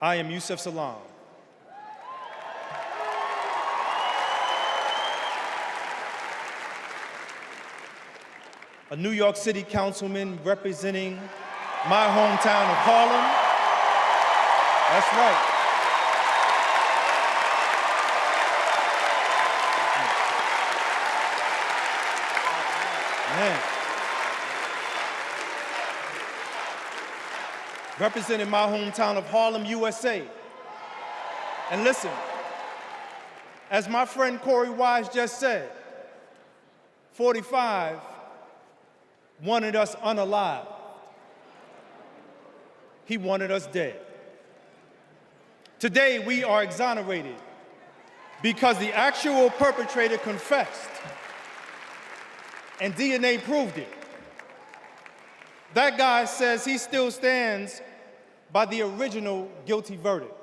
I am Yusef Salaam. A New York City councilman representing my hometown of Harlem. That's right. Man. Representing my hometown of Harlem, USA. And listen, as my friend Corey Wise just said, 45 wanted us unalive. He wanted us dead. Today, we are exonerated because the actual perpetrator confessed, and DNA proved it. That guy says he still stands by the original guilty verdict.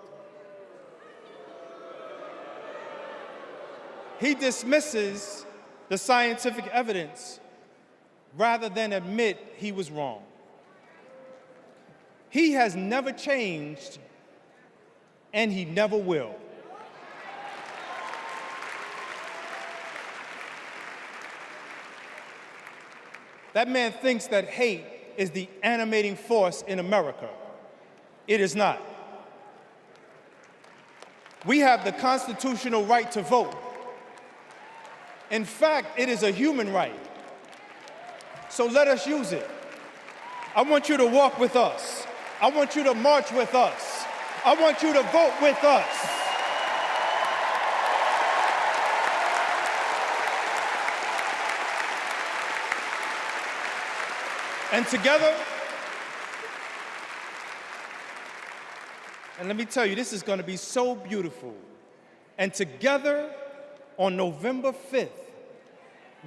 He dismisses the scientific evidence rather than admit he was wrong. He has never changed, and he never will. That man thinks that hate is the animating force in America. It is not. We have the constitutional right to vote. In fact, it is a human right. So let us use it. I want you to walk with us. I want you to march with us. I want you to vote with us. And together, and let me tell you, this is going to be so beautiful. And together, on November 5th,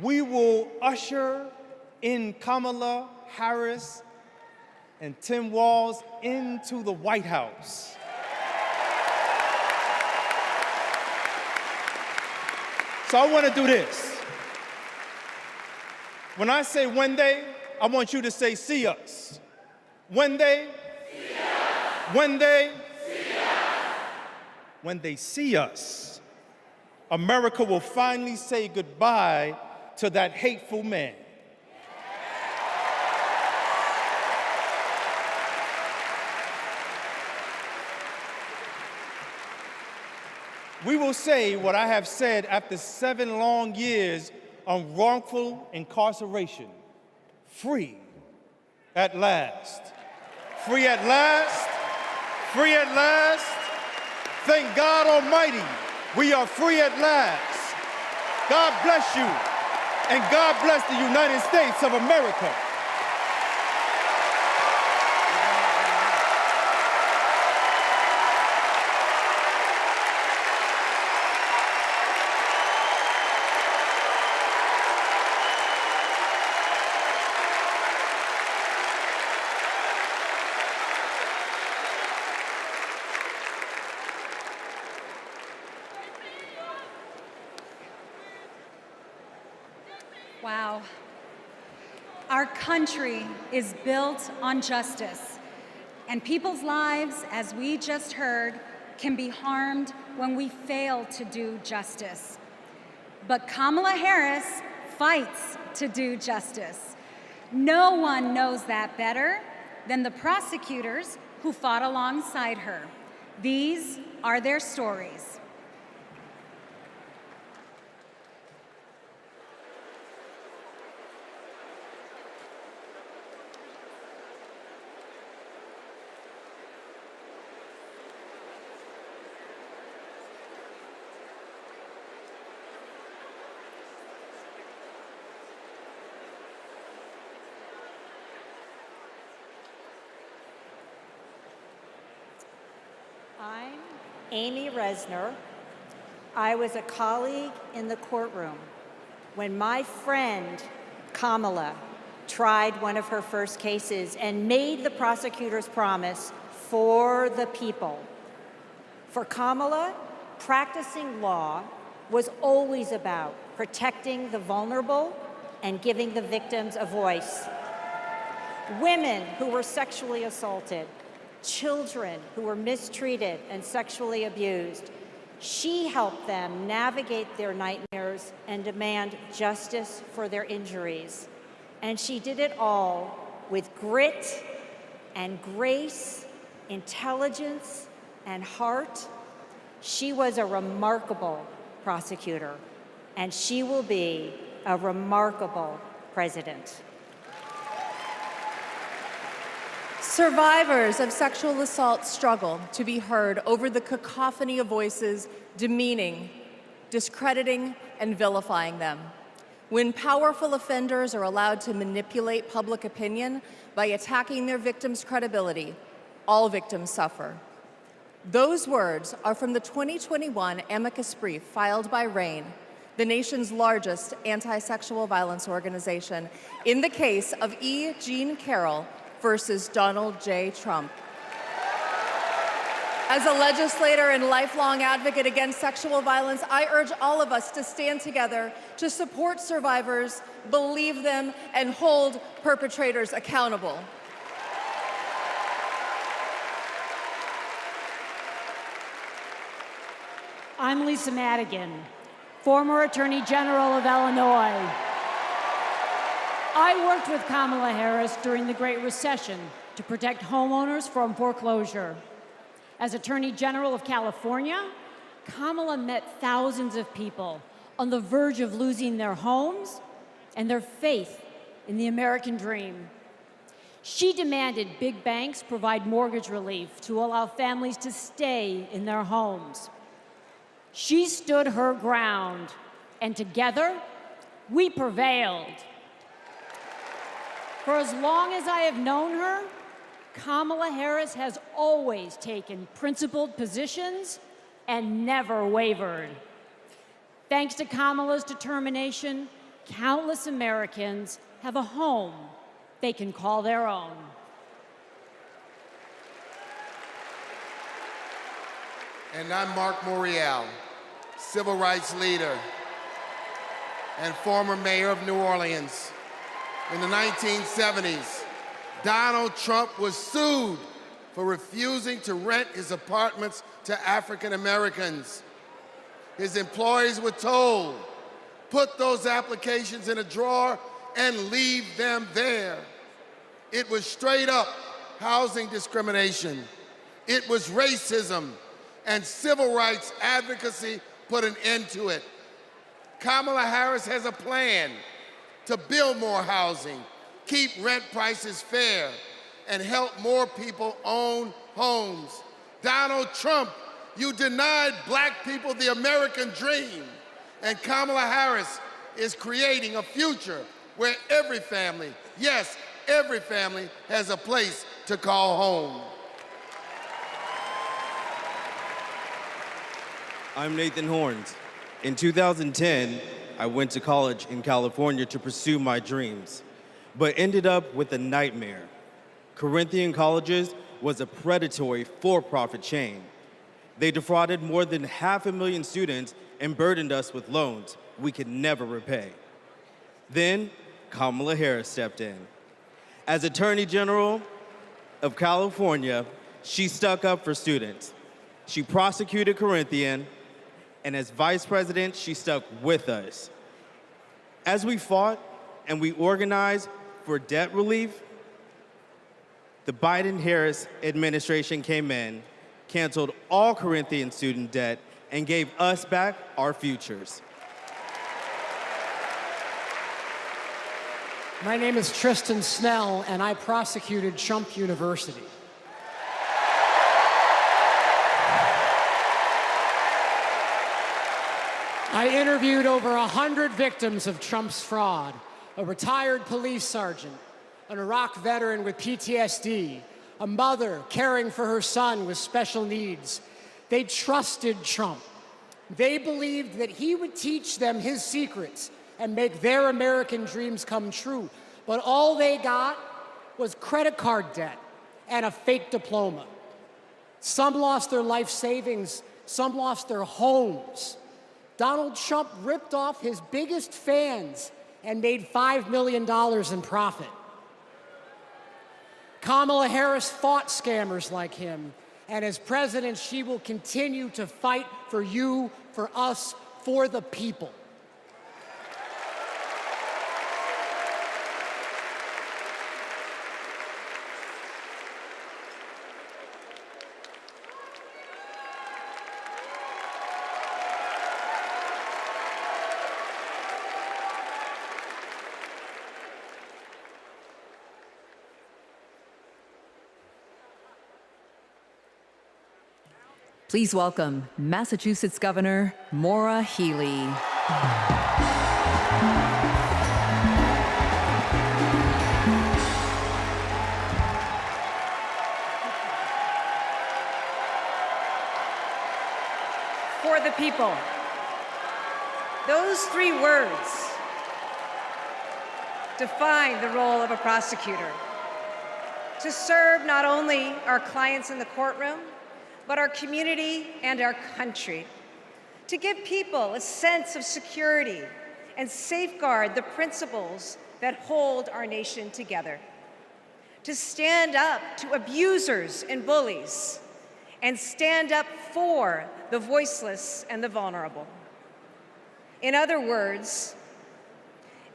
we will usher in Kamala Harris and Tim Walz into the White House. So I want to do this. When I say one day, I want you to say, see us. When they see us. When they see us. When they see us, America will finally say goodbye to that hateful man. We will say what I have said after 7 long years of wrongful incarceration. Free at last. Free at last. Free at last. Thank God Almighty, we are free at last. God bless you, and God bless the United States of America. Wow. Our country is built on justice, and people's lives, as we just heard, can be harmed when we fail to do justice. But Kamala Harris fights to do justice. No one knows that better than the prosecutors who fought alongside her. These are their stories. I'm Amy Resner. I was a colleague in the courtroom when my friend Kamala tried one of her first cases and made the prosecutor's promise for the people. For Kamala, practicing law was always about protecting the vulnerable and giving the victims a voice. Women who were sexually assaulted, children who were mistreated and sexually abused. She helped them navigate their nightmares and demand justice for their injuries. And she did it all with grit and grace, intelligence and heart. She was a remarkable prosecutor, and she will be a remarkable president. Survivors of sexual assault struggle to be heard over the cacophony of voices demeaning, discrediting, and vilifying them. When powerful offenders are allowed to manipulate public opinion by attacking their victims' credibility, all victims suffer. Those words are from the 2021 amicus brief filed by RAINN, the nation's largest anti-sexual violence organization, in the case of E. Jean Carroll versus Donald J. Trump. As a legislator and lifelong advocate against sexual violence, I urge all of us to stand together to support survivors, believe them, and hold perpetrators accountable. I'm Lisa Madigan, former Attorney General of Illinois. I worked with Kamala Harris during the Great Recession to protect homeowners from foreclosure. As Attorney General of California, Kamala met thousands of people on the verge of losing their homes and their faith in the American dream. She demanded big banks provide mortgage relief to allow families to stay in their homes. She stood her ground, and together, we prevailed. For as long as I have known her, Kamala Harris has always taken principled positions and never wavered. Thanks to Kamala's determination, countless Americans have a home they can call their own. And I'm Mark Morial, civil rights leader and former mayor of New Orleans. In the 1970s, Donald Trump was sued for refusing to rent his apartments to African Americans. His employees were told, put those applications in a drawer and leave them there. It was straight up housing discrimination. It was racism, and civil rights advocacy put an end to it. Kamala Harris has a plan to build more housing, keep rent prices fair, and help more people own homes. Donald Trump, you denied black people the American dream, and Kamala Harris is creating a future where every family, yes, every family has a place to call home. I'm Nathan Horns. In 2010, I went to college in California to pursue my dreams, but ended up with a nightmare. Corinthian Colleges was a predatory for-profit chain. They defrauded more than 500,000 students and burdened us with loans we could never repay. Then, Kamala Harris stepped in. As Attorney General of California, she stuck up for students. She prosecuted Corinthian, and as Vice President, she stuck with us. As we fought and we organized for debt relief, the Biden-Harris administration came in, canceled all Corinthian student debt, and gave us back our futures. My name is Tristan Snell, and I prosecuted Trump University. I interviewed over 100 victims of Trump's fraud, a retired police sergeant, an Iraq veteran with PTSD, a mother caring for her son with special needs. They trusted Trump. They believed that he would teach them his secrets and make their American dreams come true. But all they got was credit card debt and a fake diploma. Some lost their life savings, some lost their homes. Donald Trump ripped off his biggest fans and made $5 million in profit. Kamala Harris fought scammers like him, and as president, she will continue to fight for you, for us, for the people. Please welcome Massachusetts Governor Maura Healey. For the people. Those 3 words define the role of a prosecutor. To serve not only our clients in the courtroom, but our community and our country. To give people a sense of security and safeguard the principles that hold our nation together. To stand up to abusers and bullies, and stand up for the voiceless and the vulnerable. In other words,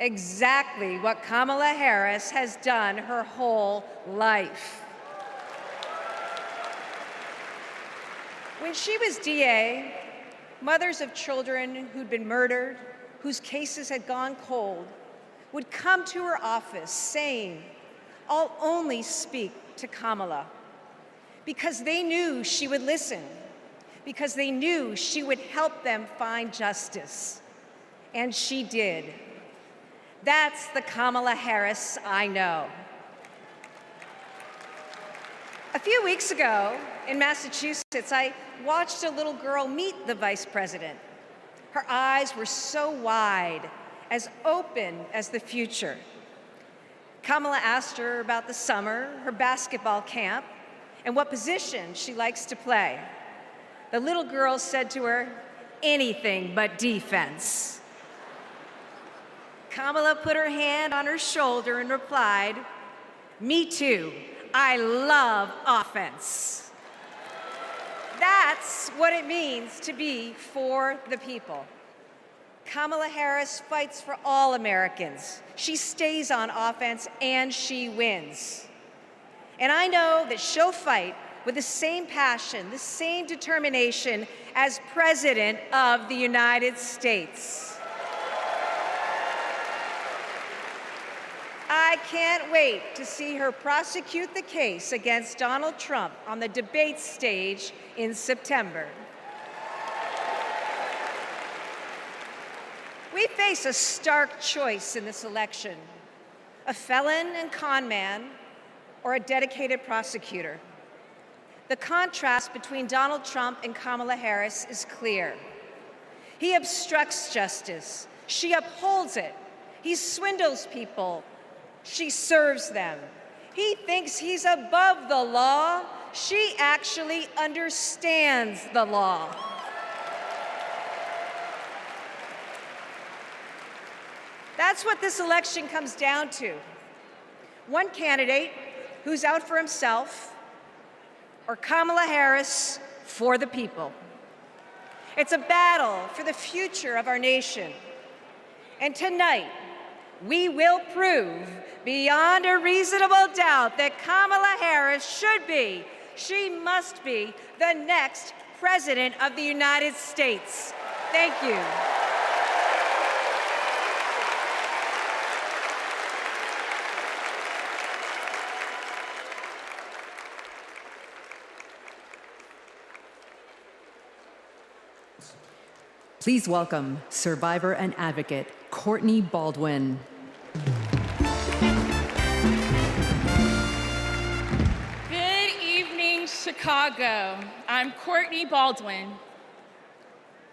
exactly what Kamala Harris has done her whole life. When she was DA, mothers of children who'd been murdered, whose cases had gone cold, would come to her office saying, "I'll only speak to Kamala," because they knew she would listen, because they knew she would help them find justice. And she did. That's the Kamala Harris I know. A few weeks ago in Massachusetts, I watched a little girl meet the vice president. Her eyes were so wide, as open as the future. Kamala asked her about the summer, her basketball camp, and what position she likes to play. The little girl said to her, "Anything but defense." Kamala put her hand on her shoulder and replied, "Me too. I love offense." That's what it means to be for the people. Kamala Harris fights for all Americans. She stays on offense and she wins. And I know that she'll fight with the same passion, the same determination as President of the United States. I can't wait to see her prosecute the case against Donald Trump on the debate stage in September. We face a stark choice in this election: a felon and con man, or a dedicated prosecutor. The contrast between Donald Trump and Kamala Harris is clear. He obstructs justice. She upholds it. He swindles people. She serves them. He thinks he's above the law. She actually understands the law. That's what this election comes down to. One candidate who's out for himself, or Kamala Harris for the people. It's a battle for the future of our nation. And tonight, we will prove beyond a reasonable doubt that Kamala Harris should be, she must be, the next President of the United States. Thank you. Please welcome survivor and advocate Courtney Baldwin. Good evening, Chicago. I'm Courtney Baldwin.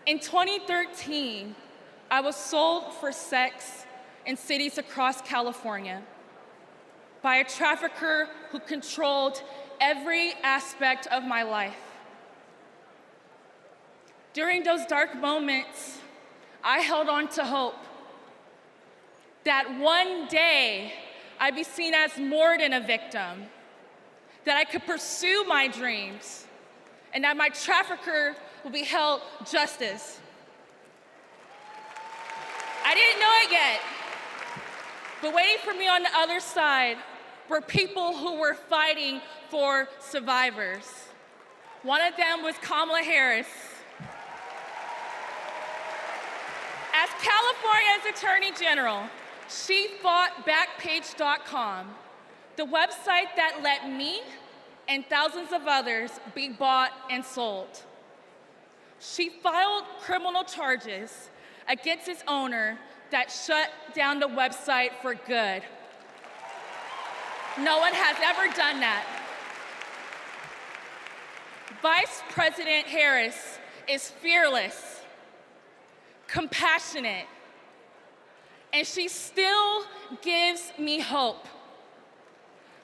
In 2013, I was sold for sex in cities across California by a trafficker who controlled every aspect of my life. During those dark moments, I held on to hope that one day I'd be seen as more than a victim, that I could pursue my dreams, and that my trafficker will be held justice. I didn't know it yet, but waiting for me on the other side were people who were fighting for survivors. One of them was Kamala Harris. As California's Attorney General, she fought Backpage.com, the website that let me and thousands of others be bought and sold. She filed criminal charges against its owner that shut down the website for good. No one has ever done that. Vice President Harris is fearless, compassionate, and she still gives me hope.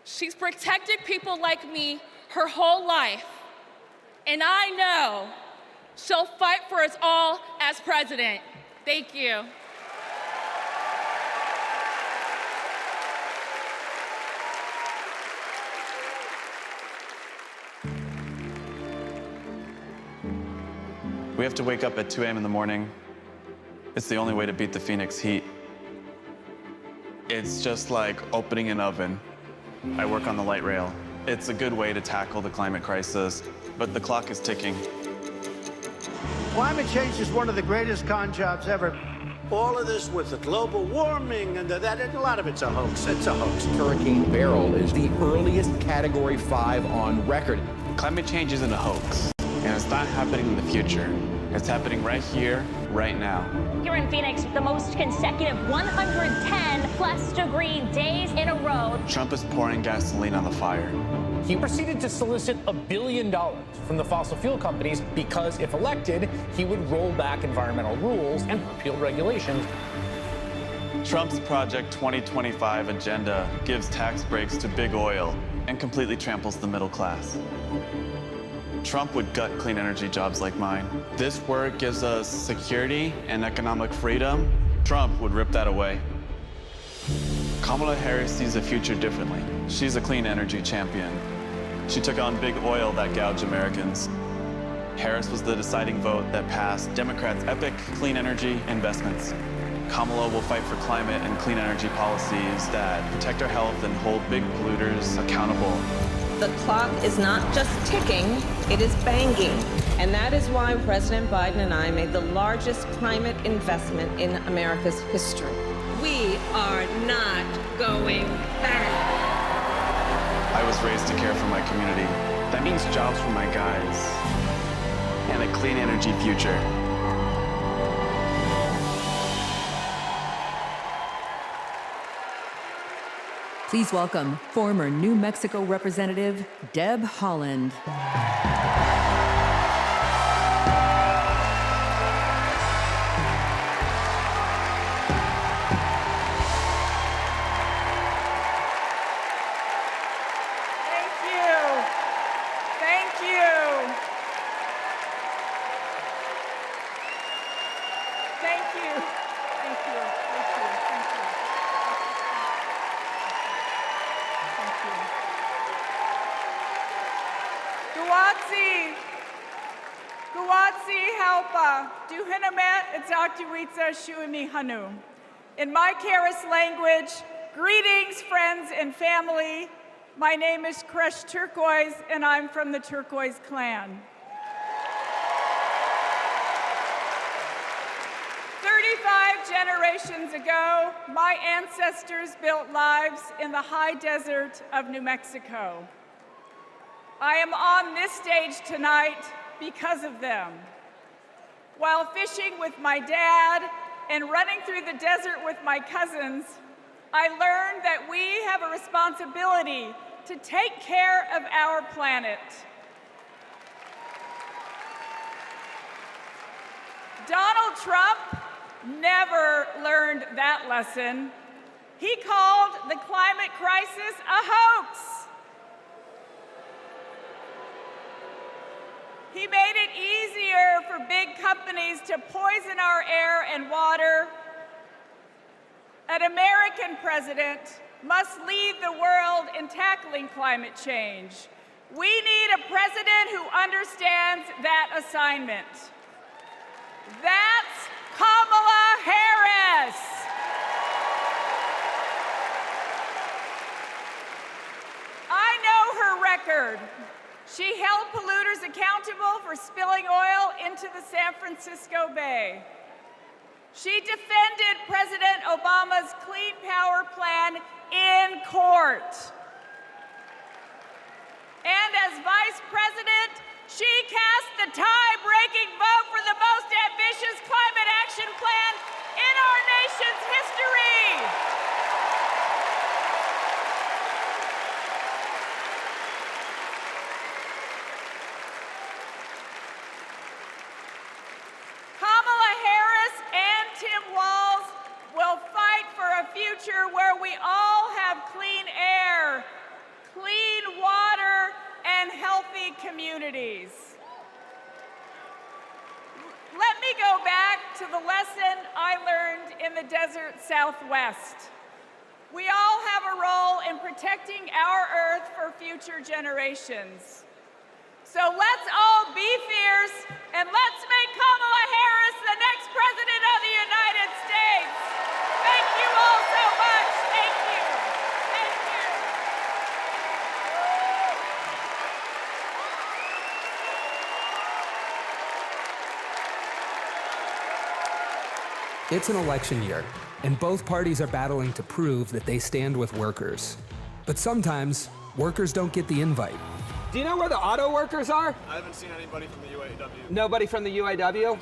She's protected people like me her whole life, and I know she'll fight for us all as president. Thank you. We have to wake up at 2 a.m. in the morning. It's the only way to beat the Phoenix heat. It's just like opening an oven. I work on the light rail. It's a good way to tackle the climate crisis, but the clock is ticking. Climate change is one of the greatest con jobs ever. All of this with the global warming and that, a lot of it's a hoax. It's a hoax. Hurricane Beryl is the earliest Category 5 on record. Climate change isn't a hoax, and it's not happening in the future. It's happening right here, right now. Here in Phoenix, the most consecutive 110+ degree days in a row. Trump is pouring gasoline on the fire. He proceeded to solicit $1 billion from the fossil fuel companies because, if elected, he would roll back environmental rules and repeal regulations. Trump's Project 2025 agenda gives tax breaks to big oil and completely tramples the middle class. Trump would gut clean energy jobs like mine. This work gives us security and economic freedom. Trump would rip that away. Kamala Harris sees the future differently. She's a clean energy champion. She took on big oil that gouged Americans. Harris was the deciding vote that passed Democrats' epic clean energy investments. Kamala will fight for climate and clean energy policies that protect our health and hold big polluters accountable. The clock is not just ticking, it is banging. And that is why President Biden and I made the largest climate investment in America's history. We are not going back. I was raised to care for my community. That means jobs for my guys and a clean energy future. Please welcome former New Mexico Representative Deb Haaland. In my Karis language, greetings, friends and family. My name is Kresh Turquoise, and I'm from the Turquoise clan. 35 generations ago, my ancestors built lives in the high desert of New Mexico. I am on this stage tonight because of them. While fishing with my dad and running through the desert with my cousins, I learned that we have a responsibility to take care of our planet. Donald Trump never learned that lesson. He called the climate crisis a hoax. He made it easier for big companies to poison our air and water. An American president must lead the world in tackling climate change. We need a president who understands that assignment. That's Kamala Harris. I know her record. She held polluters accountable for spilling oil into the San Francisco Bay. She defended President Obama's Clean Power Plan in court. And as Vice President, she cast the tie-breaking vote for the most ambitious climate action plan in our nation's history. Kamala Harris and Tim Walz will fight for a future where we all have clean air, clean water, and healthy communities. Let me go back to the lesson I learned in the desert Southwest. We all have a role in protecting our Earth for future generations. So let's all be fierce, and let's make Kamala Harris the next President of the United States. Thank you all so much. Thank you. Thank you. It's an election year, and both parties are battling to prove that they stand with workers. But sometimes, workers don't get the invite. Do you know where the auto workers are? I haven't seen anybody from the UAW. Nobody from the UAW?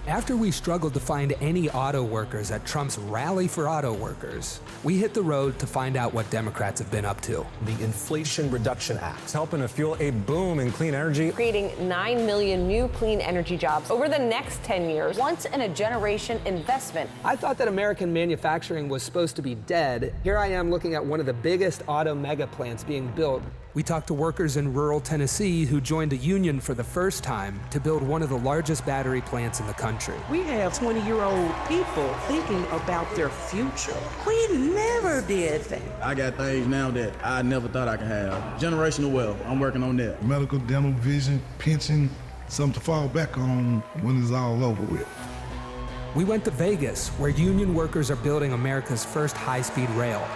After we struggled to find any auto workers at Trump's rally for auto workers, we hit the road to find out what Democrats have been up to. The Inflation Reduction Act is helping to fuel a boom in clean energy, creating 9 million new clean energy jobs over the next 10 years, once-in-a-generation investment. I thought that American manufacturing was supposed to be dead. Here I am looking at one of the biggest auto mega plants being built. We talked to workers in rural Tennessee who joined a union for the first time to build one of the largest battery plants in the country. We have 20-year-old people thinking about their future. We never did that. I got things now that I never thought I could have. Generational wealth, I'm working on that. Medical, dental, vision, pension, something to fall back on when it's all over with. We went to Vegas, where union workers are building America's first high-speed rail.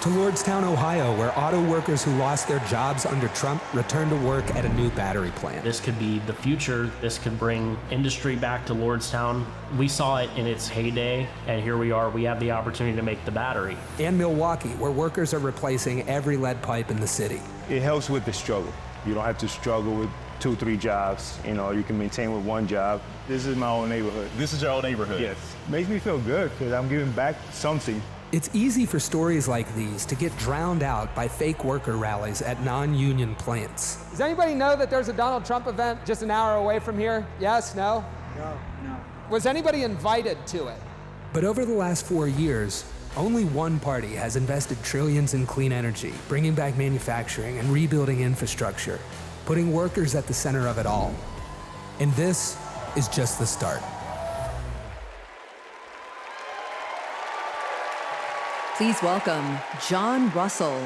To Lordstown, Ohio, where auto workers who lost their jobs under Trump returned to work at a new battery plant. This could be the future. This could bring industry back to Lordstown. We saw it in its heyday, and here we are. We have the opportunity to make the battery. And Milwaukee, where workers are replacing every lead pipe in the city. It helps with the struggle. You don't have to struggle with 2, 3 jobs. You know, you can maintain with 1 job. This is my own neighborhood. This is your old neighborhood? Yes. Makes me feel good because I'm giving back something. It's easy for stories like these to get drowned out by fake worker rallies at non-union plants. Does anybody know that there's a Donald Trump event just an hour away from here? Yes? No? No. Was anybody invited to it? But over the last 4 years, only one party has invested trillions in clean energy, bringing back manufacturing and rebuilding infrastructure, putting workers at the center of it all. And this is just the start. Please welcome John Russell.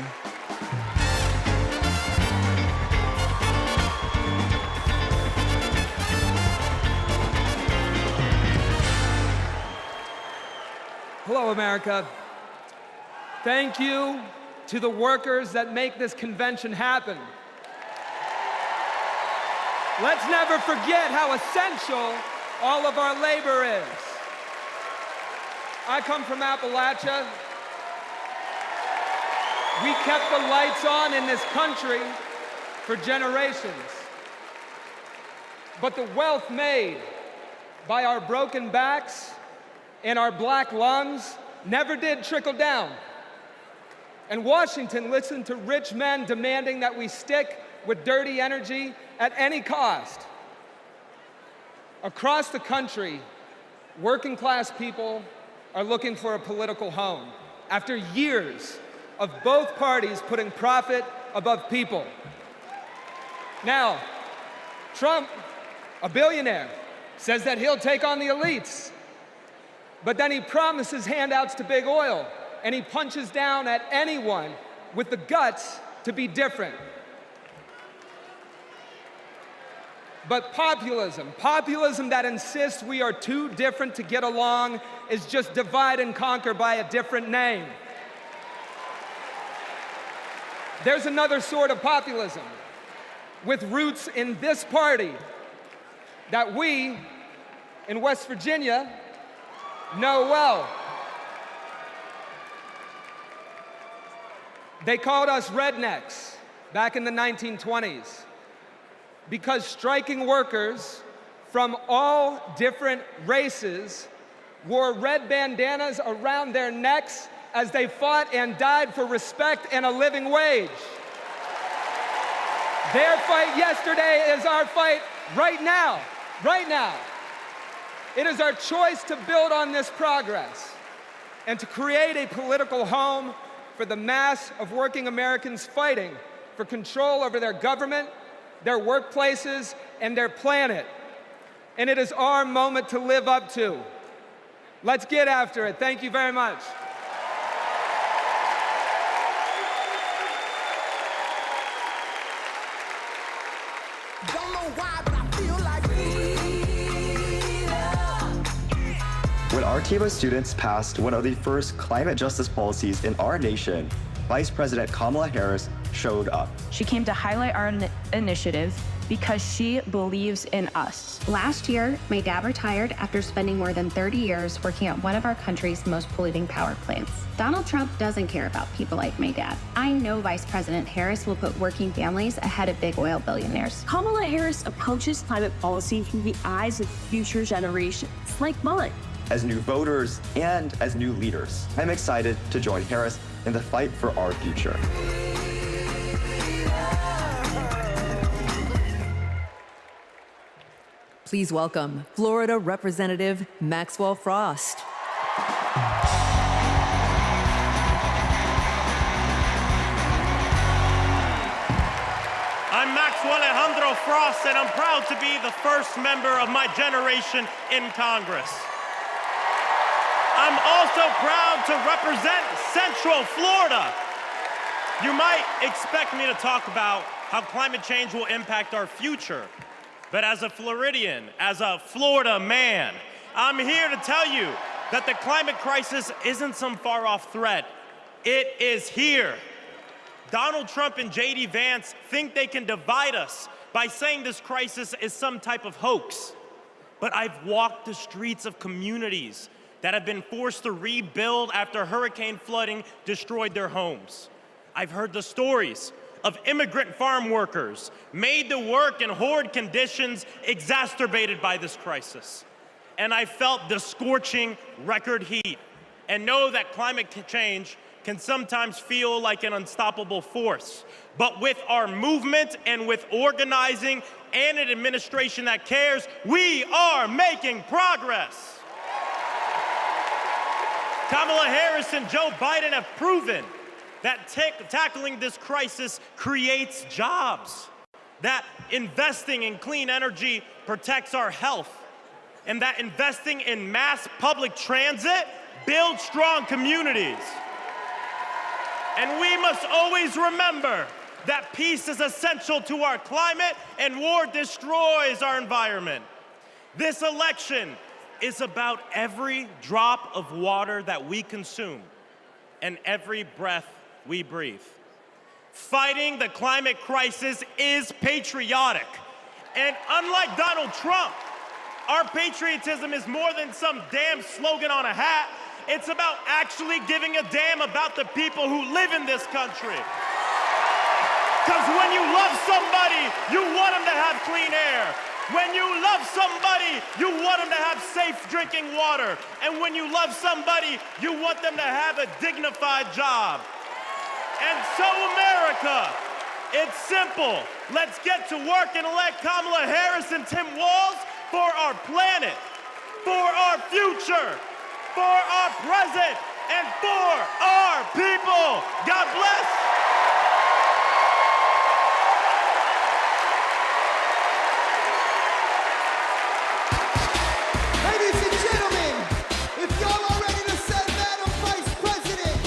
Hello, America. Thank you to the workers that make this convention happen. Let's never forget how essential all of our labor is. I come from Appalachia. We kept the lights on in this country for generations. But the wealth made by our broken backs and our black lungs never did trickle down. And Washington listened to rich men demanding that we stick with dirty energy at any cost. Across the country, working class people are looking for a political home after years of both parties putting profit above people. Now, Trump, a billionaire, says that he'll take on the elites, but then he promises handouts to big oil and he punches down at anyone with the guts to be different. But populism that insists we are too different to get along, is just divide and conquer by a different name. There's another sort of populism with roots in this party that we in West Virginia know well. They called us rednecks back in the 1920s because striking workers from all different races wore red bandanas around their necks as they fought and died for respect and a living wage. Their fight yesterday is our fight right now, right now. It is our choice to build on this progress and to create a political home for the mass of working Americans fighting for control over their government, their workplaces, and their planet. And it is our moment to live up to. Let's get after it. Thank you very much. Don't know why, but I feel like When our team of students passed one of the first climate justice policies in our nation, Vice President Kamala Harris showed up. She came to highlight our initiative because she believes in us. Last year, my dad retired after spending more than 30 years working at one of our country's most polluting power plants. Donald Trump doesn't care about people like my dad. I know Vice President Harris will put working families ahead of big oil billionaires. Kamala Harris approaches climate policy through the eyes of future generations, like mine. As new voters and as new leaders, I'm excited to join Harris in the fight for our future. Please welcome Florida Representative Maxwell Frost. I'm Maxwell Alejandro Frost, and I'm proud to be the first member of my generation in Congress. I'm also proud to represent Central Florida. You might expect me to talk about how climate change will impact our future. But as a Floridian, as a Florida man, I'm here to tell you that the climate crisis isn't some far-off threat. It is here. Donald Trump and J.D. Vance think they can divide us by saying this crisis is some type of hoax. But I've walked the streets of communities that have been forced to rebuild after hurricane flooding destroyed their homes. I've heard the stories of immigrant farm workers made to work in horrid conditions exacerbated by this crisis. And I felt the scorching record heat and know that climate change can sometimes feel like an unstoppable force. But with our movement and with organizing and an administration that cares, we are making progress. Kamala Harris and Joe Biden have proven that tackling this crisis creates jobs, that investing in clean energy protects our health, and that investing in mass public transit builds strong communities. And we must always remember that peace is essential to our climate and war destroys our environment. This election is about every drop of water that we consume and every breath we breathe. Fighting the climate crisis is patriotic. And unlike Donald Trump, our patriotism is more than some damn slogan on a hat. It's about actually giving a damn about the people who live in this country. Because when you love somebody, you want them to have clean air. When you love somebody, you want them to have safe drinking water. And when you love somebody, you want them to have a dignified job. And so, America, it's simple. Let's get to work and elect Kamala Harris and Tim Walz for our planet, for our future, for our present, and for our people. God bless. Ladies and gentlemen, if y'all are ready to send Madam Vice President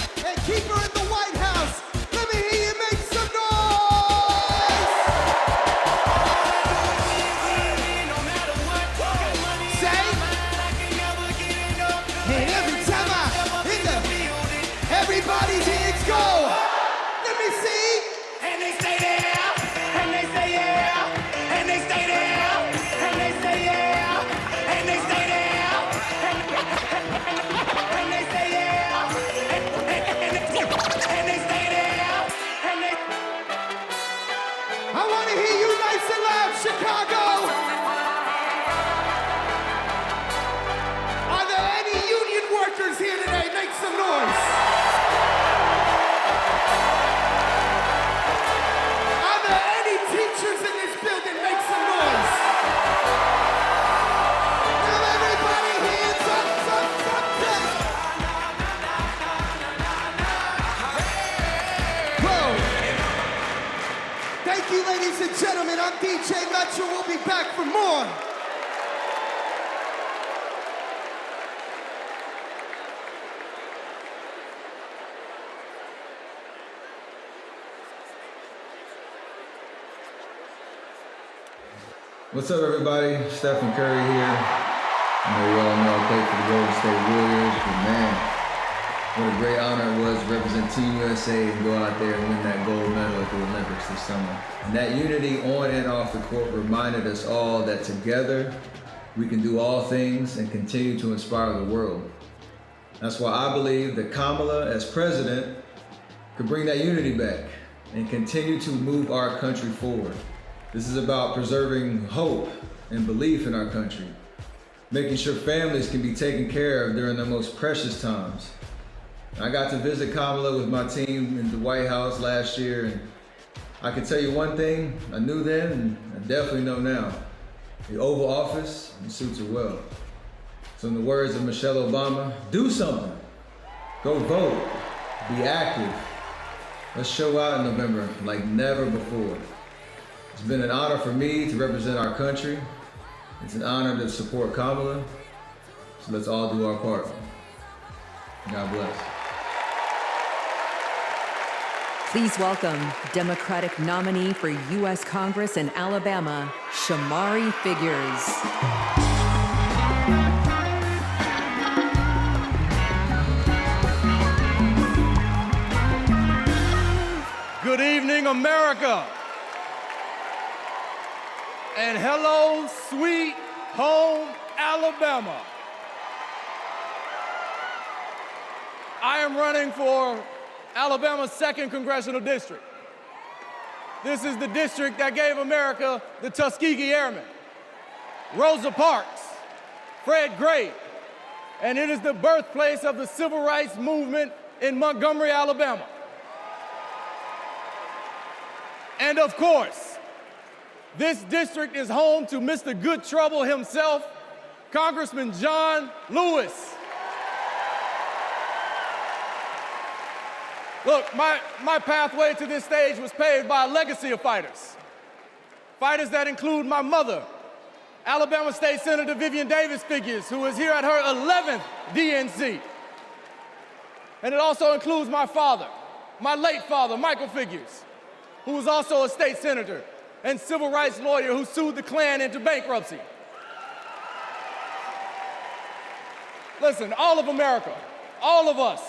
DJ Metro will be back for more. What's up, everybody? Stephen Curry here. I know you all know I played for the Golden State Warriors, but man, what a great honor it was to represent Team USA and go out there and win that gold medal at the Olympics this summer. And that unity on and off the court reminded us all that together we can do all things and continue to inspire the world. That's why I believe that Kamala, as president, could bring that unity back and continue to move our country forward. This is about preserving hope and belief in our country, making sure families can be taken care of during their most precious times. I got to visit Kamala with my team in the White House last year, and I can tell you one thing I knew then and I definitely know now. The Oval Office suits her well. So in the words of Michelle Obama, do something. Go vote, be active. Let's show out in November like never before. It's been an honor for me to represent our country. It's an honor to support Kamala. So let's all do our part. God bless. Please welcome Democratic nominee for U.S. Congress in Alabama, Shamari Figures. Good evening, America. And hello, sweet home Alabama. I am running for Alabama's 2nd Congressional District. This is the district that gave America the Tuskegee Airmen, Rosa Parks, Fred Gray, and it is the birthplace of the civil rights movement in Montgomery, Alabama. And of course, this district is home to Mr. Good Trouble himself, Congressman John Lewis. Look, my pathway to this stage was paved by a legacy of fighters. Fighters that include my mother, Alabama State Senator Vivian Davis Figures, who is here at her 11th DNC. And it also includes my father, my late father, Michael Figures, who was also a state senator and civil rights lawyer who sued the Klan into bankruptcy. Listen, all of America, all of us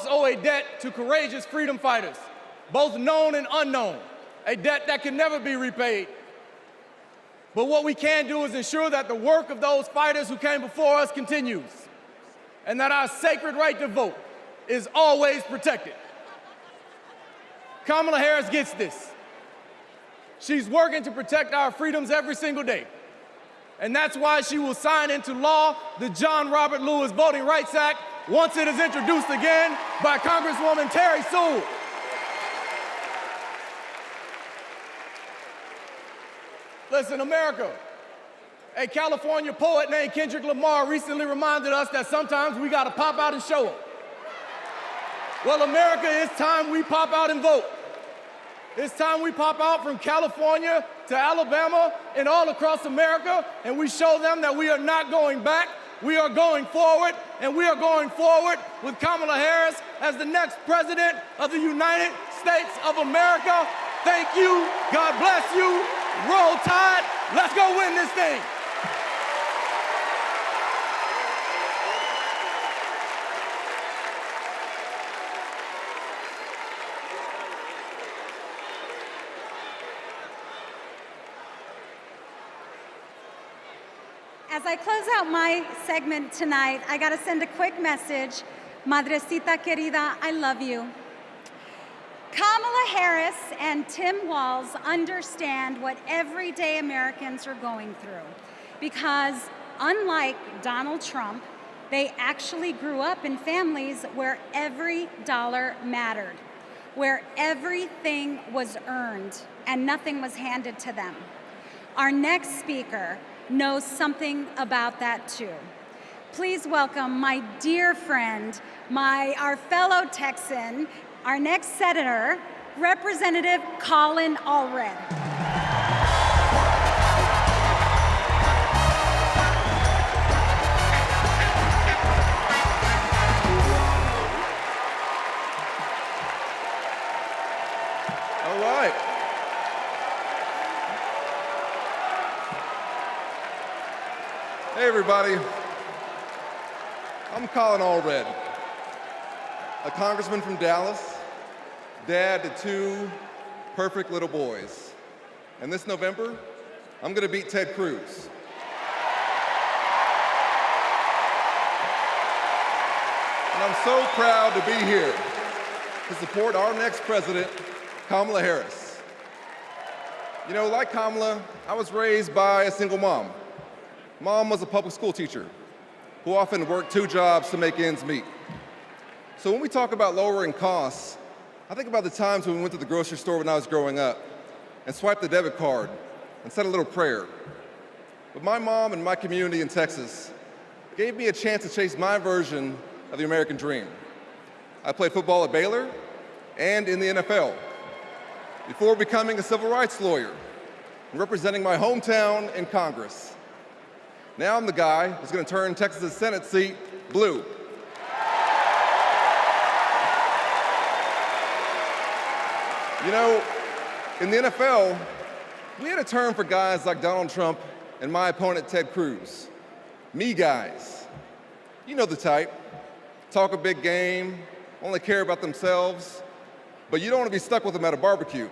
owe a debt to courageous freedom fighters, both known and unknown, a debt that can never be repaid. But what we can do is ensure that the work of those fighters who came before us continues, and that our sacred right to vote is always protected. Kamala Harris gets this. She's working to protect our freedoms every single day. And that's why she will sign into law the John Robert Lewis Voting Rights Act once it is introduced again by Congresswoman Terry Sewell. Listen, America, a California poet named Kendrick Lamar recently reminded us that sometimes we gotta pop out and show them. Well, America, it's time we pop out and vote. It's time we pop out from California to Alabama and all across America, and we show them that we are not going back. We are going forward, and we are going forward with Kamala Harris as the next president of the United States of America. Thank you. God bless you. Roll Tide. Let's go win this thing. As I close out my segment tonight, I gotta send a quick message. Madrecita querida, I love you. Kamala Harris and Tim Walz understand what everyday Americans are going through because unlike Donald Trump, they actually grew up in families where every dollar mattered, where everything was earned and nothing was handed to them. Our next speaker knows something about that too. Please welcome my dear friend, our fellow Texan, our next senator, Representative Colin Allred. Hey, everybody. I'm Colin Allred, a congressman from Dallas, dad to 2 perfect little boys. And this November, I'm going to beat Ted Cruz. And I'm so proud to be here to support our next president, Kamala Harris. You know, like Kamala, I was raised by a single mom. Mom was a public school teacher who often worked 2 jobs to make ends meet. So when we talk about lowering costs, I think about the times when we went to the grocery store when I was growing up and swiped the debit card and said a little prayer. But my mom and my community in Texas gave me a chance to chase my version of the American dream. I played football at Baylor and in the NFL before becoming a civil rights lawyer and representing my hometown in Congress. Now I'm the guy who's going to turn Texas's Senate seat blue. You know, in the NFL, we had a term for guys like Donald Trump and my opponent Ted Cruz. Me guys. You know the type. Talk a big game, only care about themselves, but you don't want to be stuck with them at a barbecue.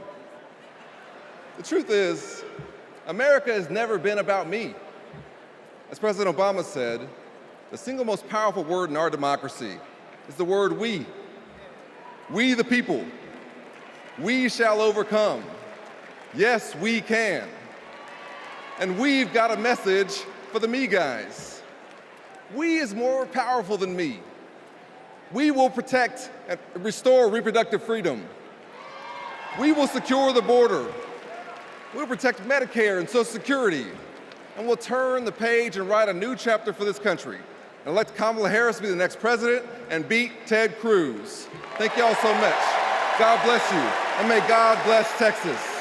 The truth is, America has never been about me. As President Obama said, the single most powerful word in our democracy is the word we. We the people. We shall overcome. Yes, we can. And we've got a message for the me guys. We is more powerful than me. We will protect and restore reproductive freedom. We will secure the border. We'll protect Medicare and Social Security. And we'll turn the page and write a new chapter for this country and elect Kamala Harris to be the next president and beat Ted Cruz. Thank you all so much. God bless you, and may God bless Texas.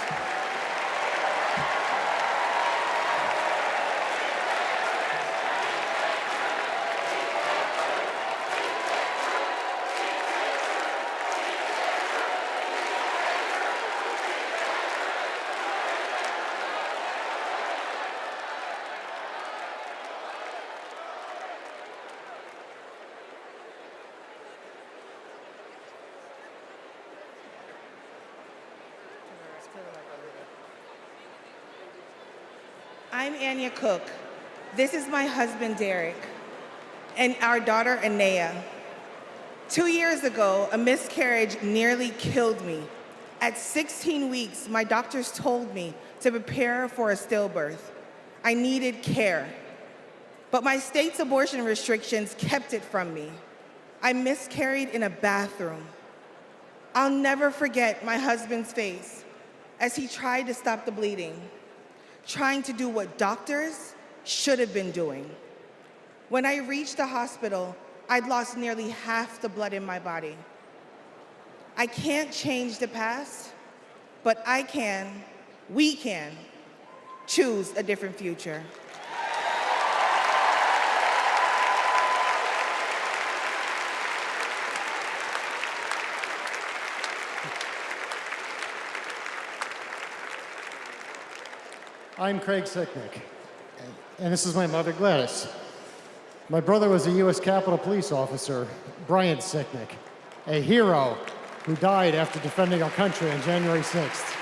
I'm Anya Cook. This is my husband, Derek, and our daughter, Anaya. 2 years ago, a miscarriage nearly killed me. At 16 weeks, my doctors told me to prepare for a stillbirth. I needed care, but my state's abortion restrictions kept it from me. I miscarried in a bathroom. I'll never forget my husband's face as he tried to stop the bleeding, trying to do what doctors should have been doing. When I reached the hospital, I'd lost nearly half the blood in my body. I can't change the past, but we can choose a different future. I'm Craig Sicknick, and this is my mother, Gladys. My brother was a U.S. Capitol Police officer, Brian Sicknick, a hero who died after defending our country on January 6th.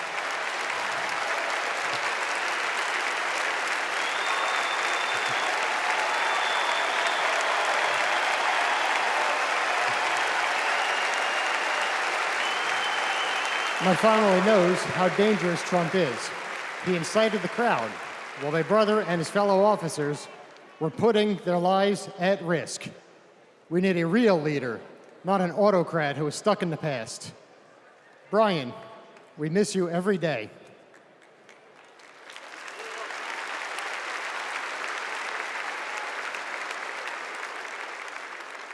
My family knows how dangerous Trump is. He incited the crowd while my brother and his fellow officers were putting their lives at risk. We need a real leader, not an autocrat who is stuck in the past. Brian, we miss you every day.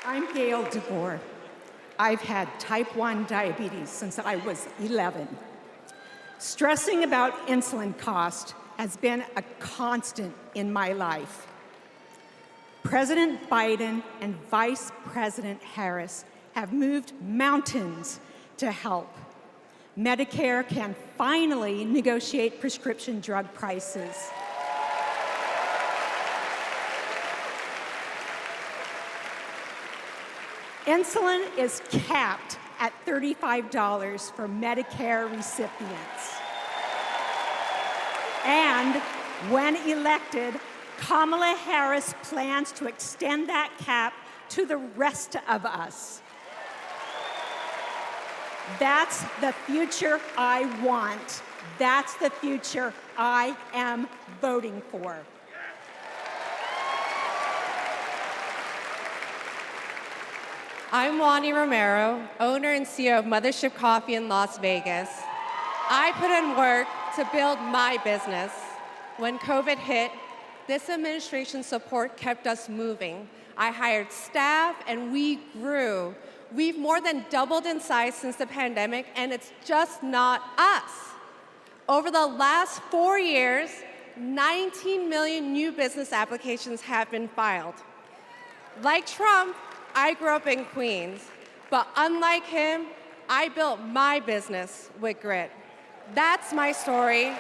I'm Gail DeBoer. I've had type 1 diabetes since I was 11. Stressing about insulin cost has been a constant in my life. President Biden and Vice President Harris have moved mountains to help. Medicare can finally negotiate prescription drug prices. Insulin is capped at $35 for Medicare recipients. And when elected, Kamala Harris plans to extend that cap to the rest of us. That's the future I want. That's the future I am voting for. I'm Wani Romero, owner and CEO of Mothership Coffee in Las Vegas. I put in work to build my business. When COVID hit, this administration's support kept us moving. I hired staff and we grew. We've more than doubled in size since the pandemic, and it's just not us. Over the last 4 years, 19 million new business applications have been filed. Like Trump, I grew up in Queens, but unlike him, I built my business with grit. That's my story.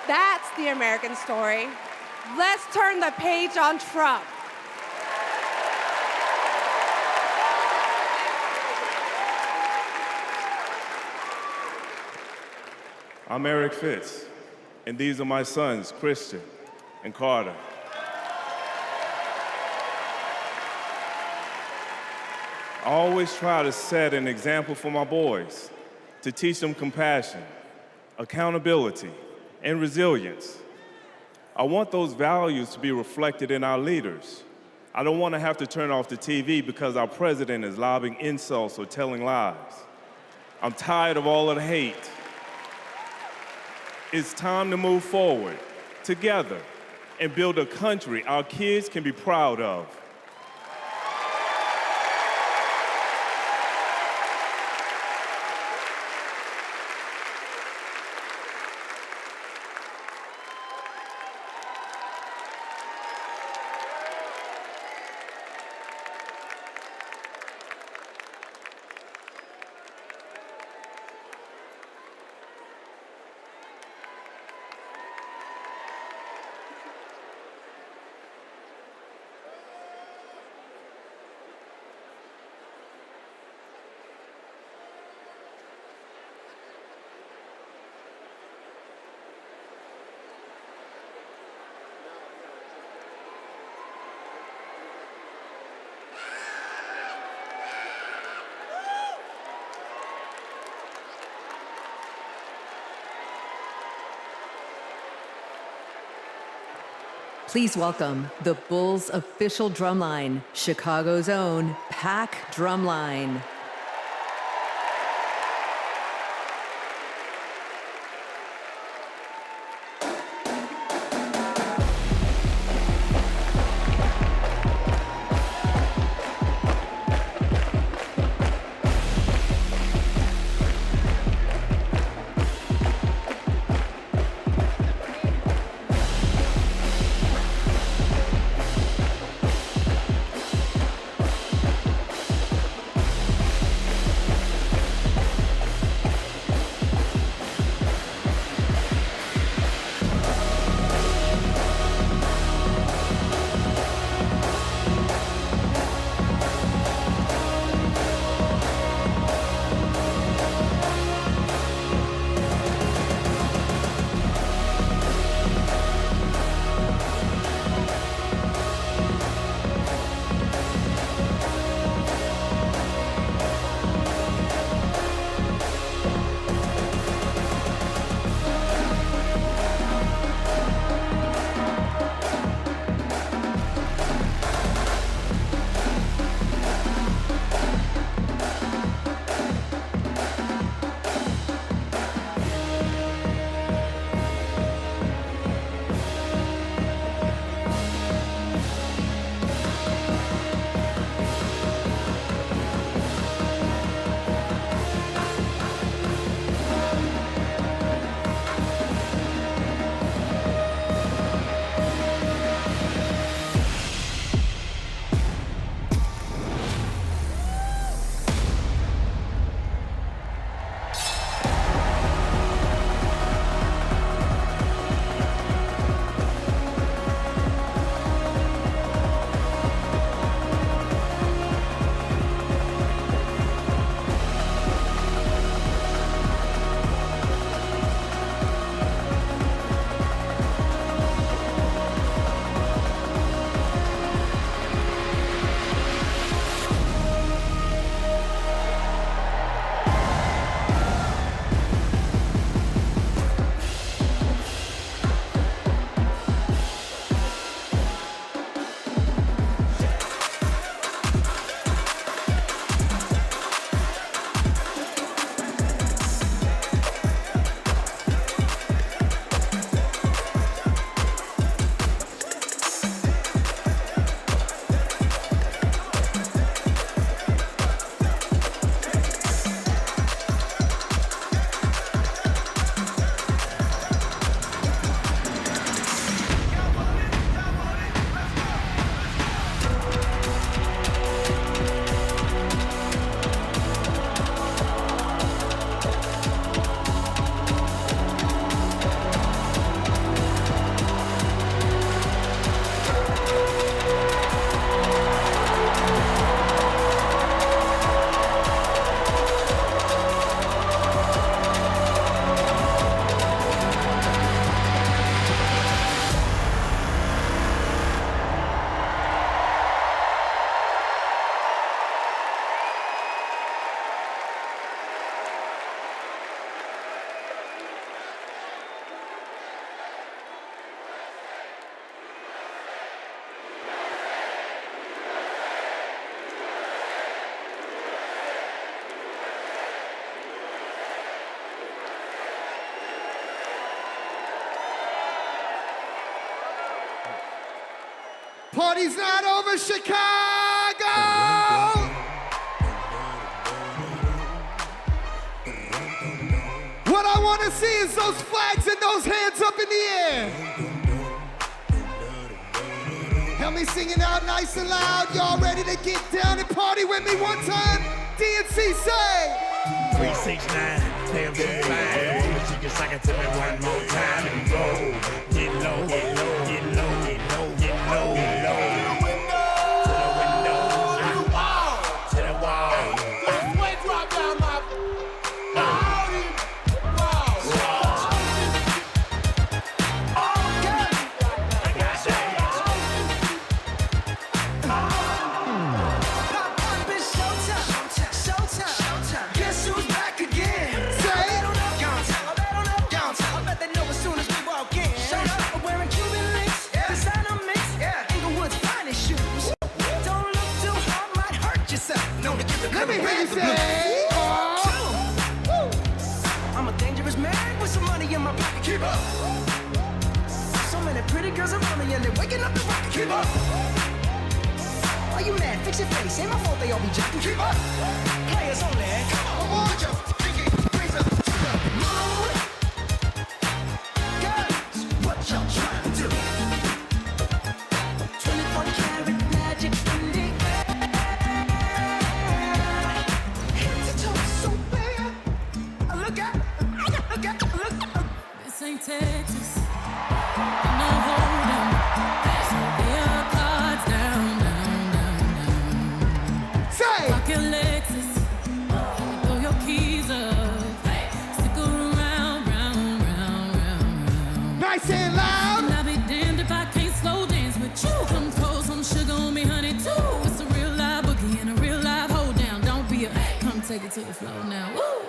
That's the American story. Let's turn the page on Trump. I'm Eric Fitz, and these are my sons, Christian and Carter. I always try to set an example for my boys, to teach them compassion, accountability, and resilience. I want those values to be reflected in our leaders. I don't want to have to turn off the TV because our president is lobbing insults or telling lies. I'm tired of all of the hate. It's time to move forward together and build a country our kids can be proud of. Please welcome the Bulls' official drumline, Chicago's own Pack Drumline. Party's not over, Chicago! What I want to see is those flags and those hands up in the air. Help me sing it out nice and loud. Y'all ready to get down and party with me one time? DNC say! 369, tell me fine. But you can suck it to me one more time and roll. Get low, get low, get low, get low, get low, get low. To the window, to the wall, to the wall. Halfway drop down my body. Let me hear you say, I'm a dangerous man with some money in my pocket. Keep up. So many pretty girls around me and they're waking up the rocket. Keep up. Why you mad? Fix your face. Ain't my fault they all be jacking. Keep up. Players only. Come on, put your pinky rings up to the moon. Girls, what y'all trying to do? 24 karat magic in the air. This ain't Texas. No hold'em. So lay your cards down, down, down, down. Say! Lock your Lexus. Throw your keys up. Stick around, round, round, round, round. Nice and loud. And I'll be damned if I can't slow dance with you. Come pour some sugar on me, honey, too. It's a real live boogie and a real live hold down. Don't be a come take it to the floor now. Woo!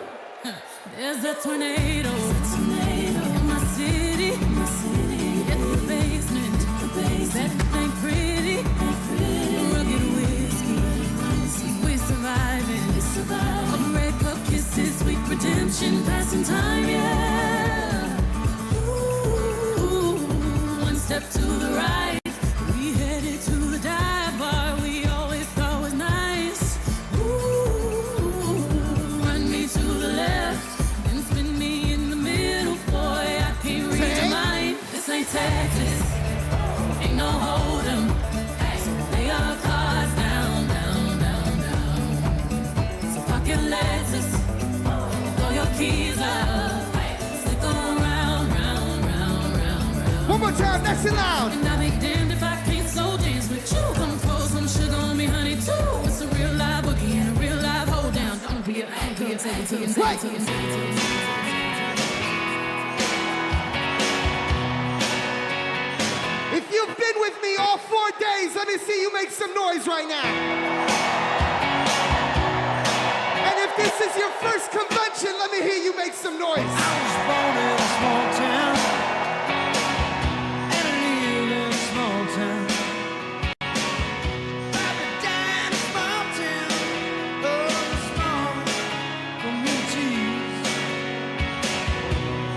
There's a tornado in my city, in the basement. That ain't pretty, rugged whiskey. We're surviving. A red cup kisses, sweet redemption, passing time, yeah. Ooh, one step to the right, we headed to the dive bar we always thought was nice. Ooh, run me to the left. Texas, ain't no hold'em. Lay your cards down, down, down, down. So park your Lexus, throw your keys up, stick around, round, round, round, round. One more time, nice and loud. And I'll be damned if I can't slow dance with you. Come pour some sugar on me, honey, too. It's a real live boogie and a real live hold down. Don't be a take it to you, take it to you. If you've been with me all 4 days, let me see you make some noise right now. And if this is your first convention, let me hear you make some noise. I was born in a small town, and I live in a small town. Paradise, small town, oh, small communities.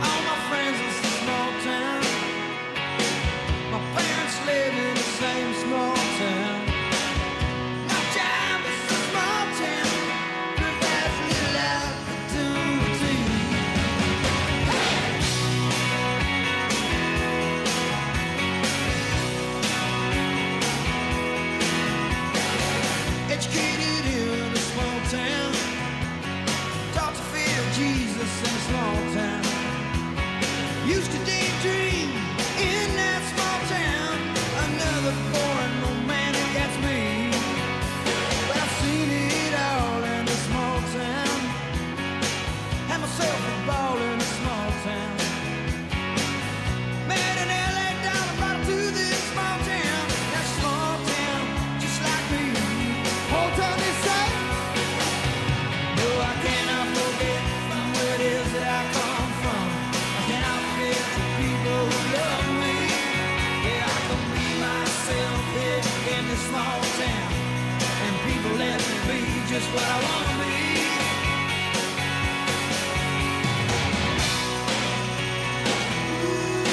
All my friends in a small town. My parents live in the same small town. My job is a small town, provides little opportunity. Educated in a small town, taught to fear Jesus in a small town. Used to daydream in that small town, another foreign romantic, that's me. But I've seen it all in a small town. Had myself a ball in a small town. Met an LA dollar, brought her to this small town. That small town, just like me. Hold on this side. No, I cannot forget where it is that I come from. I cannot forget the people who love me. Yeah, I can be myself here in this small town, and people let me be just what I want to be. Ooh,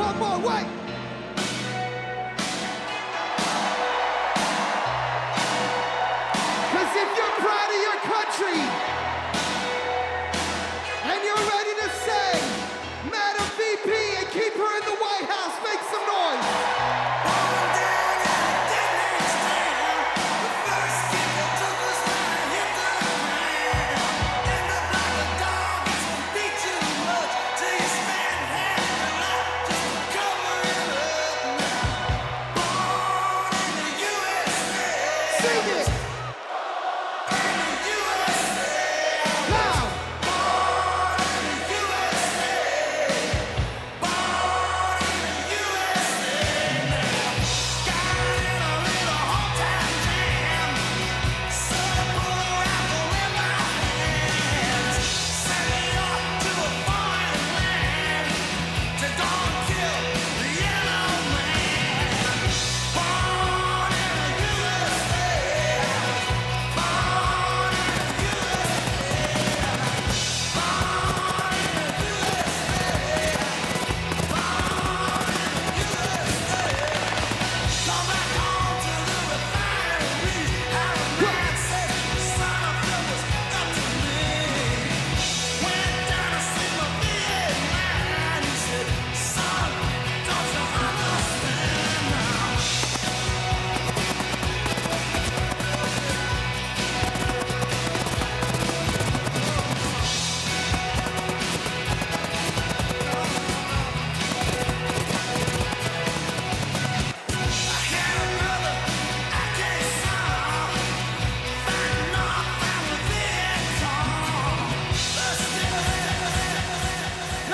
one more, wait. Cause if you're proud of your country, and you're ready to say, Madam VP, and keep her in the White House, make some noise.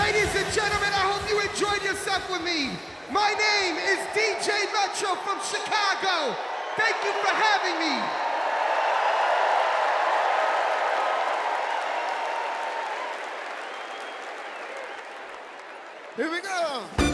Ladies and gentlemen, I hope you enjoyed yourself with me. My name is DJ Metro from Chicago. Thank you for having me. Here we go.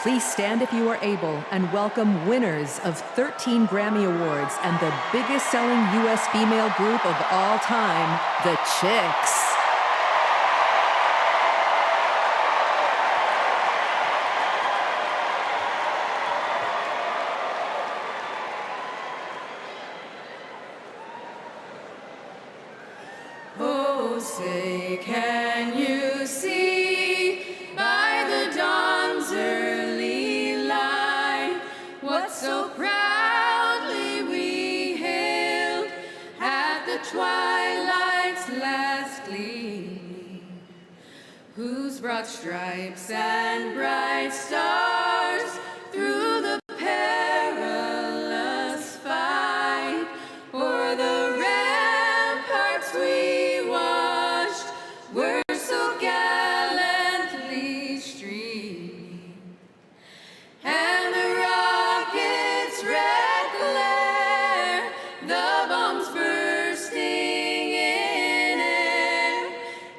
Please stand if you are able and welcome winners of 13 Grammy Awards and the biggest selling U.S. female group of all time, the Chicks. Oh, say can Can you see by the dawn's early light what so proudly we hailed at the twilight's last gleaming, whose broad stripes and bright stars through the perilous fight o'er the ramparts we watched were so gallantly streaming, and the rocket's red glare, the bombs bursting in air,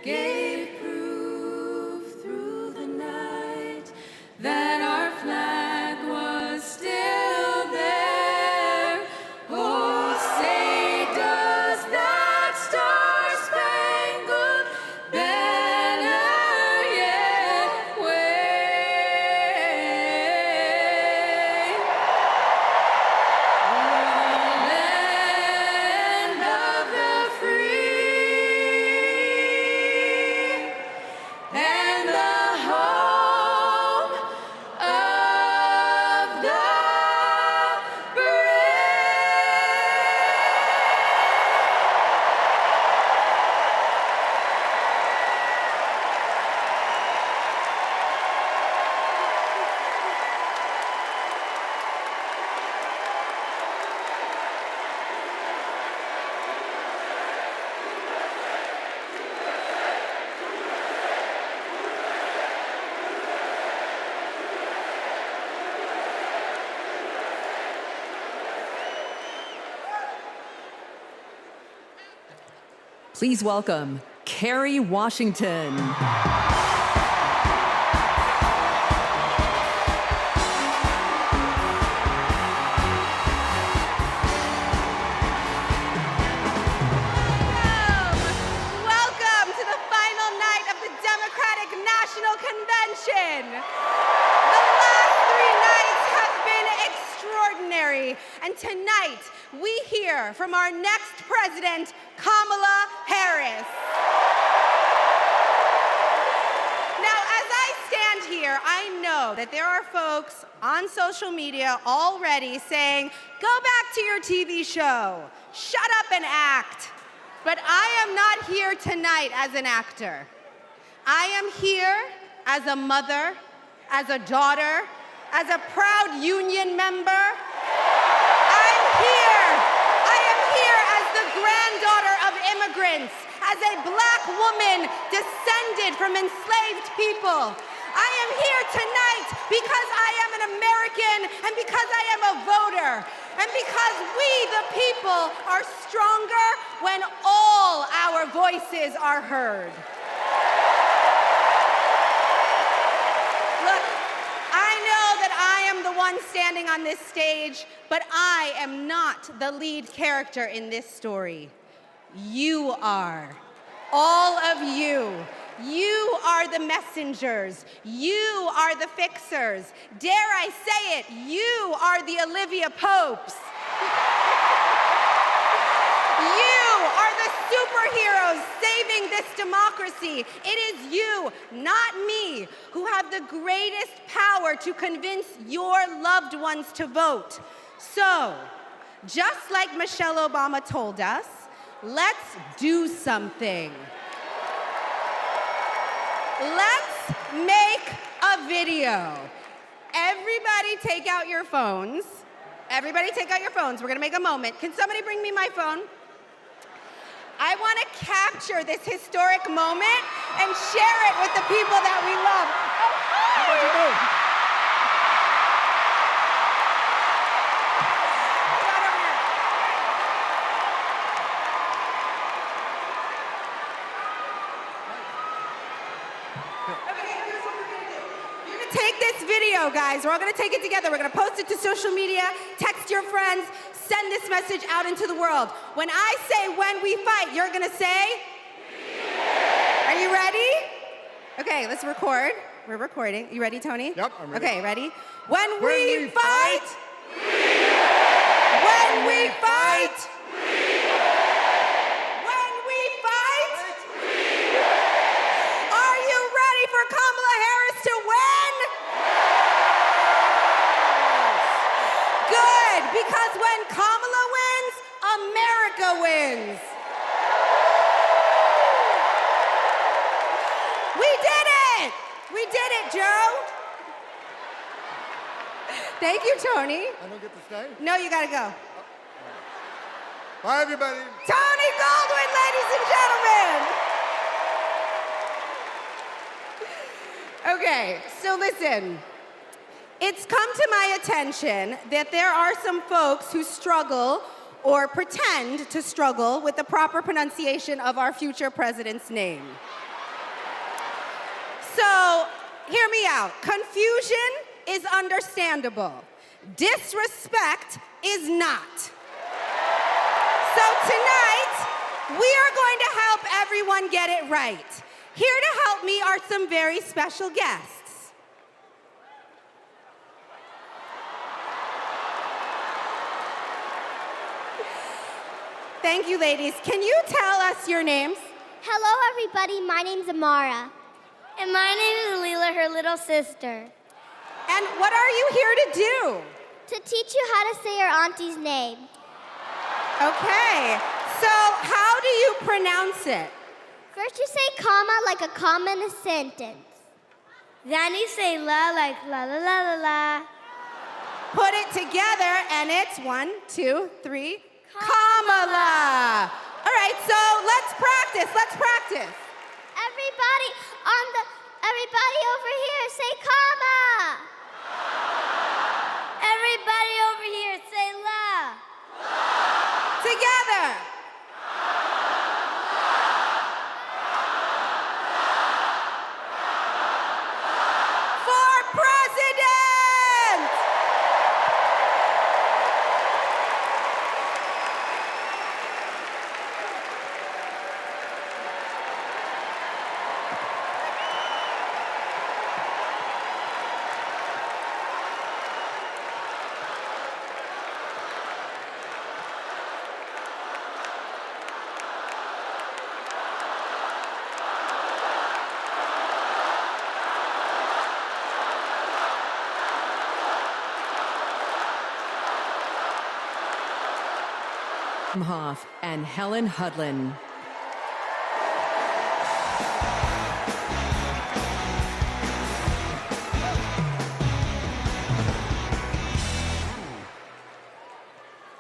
gave proof through the night that our flag was still there. Oh, say does that star-spangled banner yet wave o'er the land of the free and the home of the Please welcome Kerry Washington. Welcome to the final night of the Democratic National Convention. The last 3 nights have been extraordinary, and tonight we hear from our next president, Kamala Harris. Now, as I stand here, I know that there are folks on social media already saying, go back to your TV show, shut up and act. But I am not here tonight as an actor. I am here as a mother, as a daughter, as a proud union member. I am here as the granddaughter of immigrants, as a black woman descended from enslaved people. I am here tonight because I am an American and because I am a voter and because we, the people, are stronger when all our voices are heard. Look, I know that I am the one standing on this stage, but I am not the lead character in this story. You are. All of you. You are the messengers. You are the fixers. Dare I say it, you are the Olivia Popes. You are the superheroes saving this democracy. It is you, not me, who have the greatest power to convince your loved ones to vote. So, just like Michelle Obama told us, let's do something. Let's make a video. Everybody take out your phones. Everybody take out your phones. We're gonna make a moment. Can somebody bring me my phone? I wanna capture this historic moment and share it with the people that we love. Oh, hi! What'd you do? Take this video, guys. We're all gonna take it together. We're gonna post it to social media, text your friends, send this message out into the world. When I say when we fight, you're gonna say? Are you ready? Okay, let's record. We're recording. You ready, Tony? Yep, I'm ready. Okay, ready? When we fight, when we fight, when we fight, Congratulations! We did it! We did it, Joe! Thank you, Tony. I don't get to stay? No, you gotta go. Bye, everybody. Tony Goldwyn, ladies and gentlemen. Okay, so listen. It's come to my attention that there are some folks who struggle or pretend to struggle with the proper pronunciation of our future president's name. So, hear me out. Confusion is understandable. Disrespect is not. So tonight, we are going to help everyone get it right. Here to help me are some very special guests. Thank you, ladies. Can you tell us your names? Hello, everybody. My name's Amara. And my name is Leela, her little sister. And what are you here to do? To teach you how to say your auntie's name. Okay, so how do you pronounce it? First you say comma like a comma in a sentence. Then you say la like la la la la la. Put it together and it's 1, 2, 3, Kamala. All right, so let's practice, Everybody over here say comma. Everybody over here say la. Together. For president! Hoff and Helen Hudlin.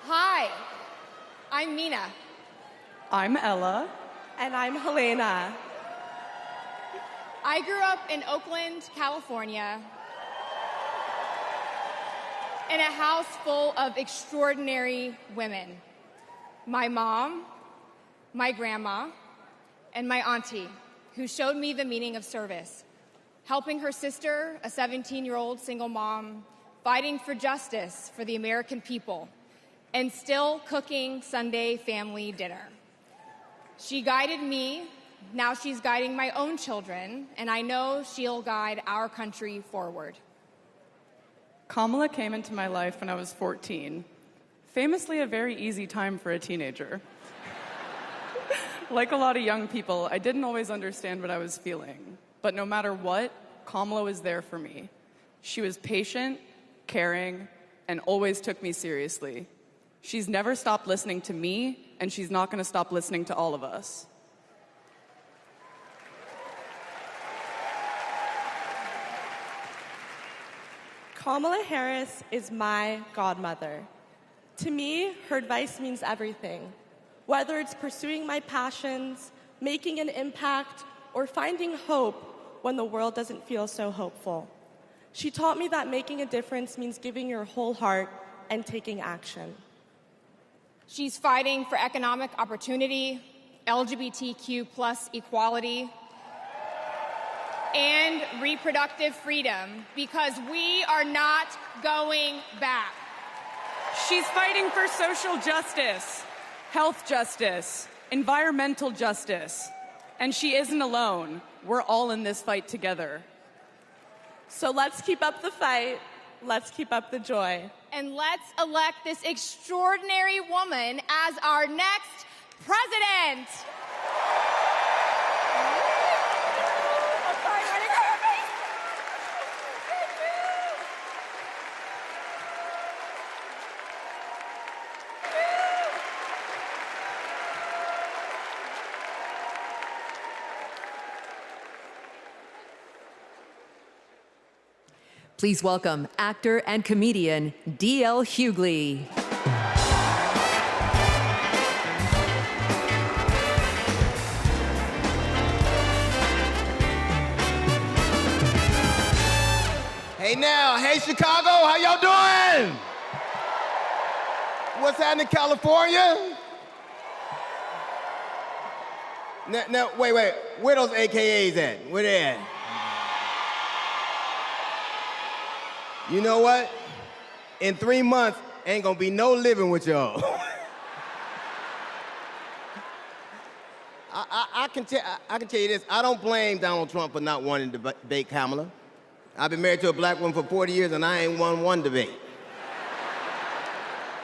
Hi, I'm Mina. I'm Ella. And I'm Helena. I grew up in Oakland, California, in a house full of extraordinary women. My mom, my grandma, and my auntie, who showed me the meaning of service, helping her sister, a 17-year-old single mom, fighting for justice for the American people, and still cooking Sunday family dinner. She guided me, now she's guiding my own children, and I know she'll guide our country forward. Kamala came into my life when I was 14. Famously a very easy time for a teenager. Like a lot of young people, I didn't always understand what I was feeling. But no matter what, Kamala was there for me. She was patient, caring, and always took me seriously. She's never stopped listening to me, and she's not going to stop listening to all of us. Kamala Harris is my godmother. To me, her advice means everything. Whether it's pursuing my passions, making an impact, or finding hope when the world doesn't feel so hopeful. She taught me that making a difference means giving your whole heart and taking action. She's fighting for economic opportunity, LGBTQ+ equality, and reproductive freedom, because we are not going back. She's fighting for social justice, health justice, environmental justice. And she isn't alone. We're all in this fight together. So let's keep up the fight. Let's keep up the joy. And let's elect this extraordinary woman as our next president. Please welcome actor and comedian D.L. Hughley. Hey now, hey Chicago, how y'all doing? What's happening, California? Now, wait, where those AKAs at? Where they at? You know what? In 3 months, ain't gonna be no living with y'all. I can tell you this, I don't blame Donald Trump for not wanting to debate Kamala. I've been married to a black woman for 40 years and I ain't won one debate.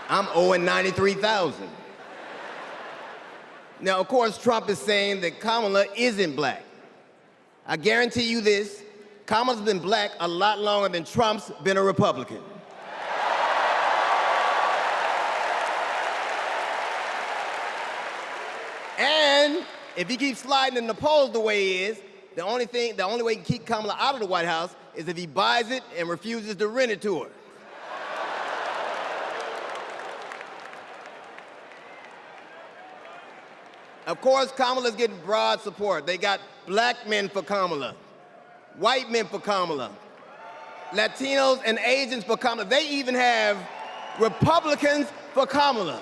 I'm owing $93,000. Now, of course, Trump is saying that Kamala isn't black. I guarantee you this, Kamala's been black a lot longer than Trump's been a Republican. And if he keeps sliding in the polls the way he is, the only way he can keep Kamala out of the White House is if he buys it and refuses to rent it to her. Of course, Kamala's getting broad support. They got black men for Kamala, white men for Kamala, Latinos and Asians for Kamala. They even have Republicans for Kamala.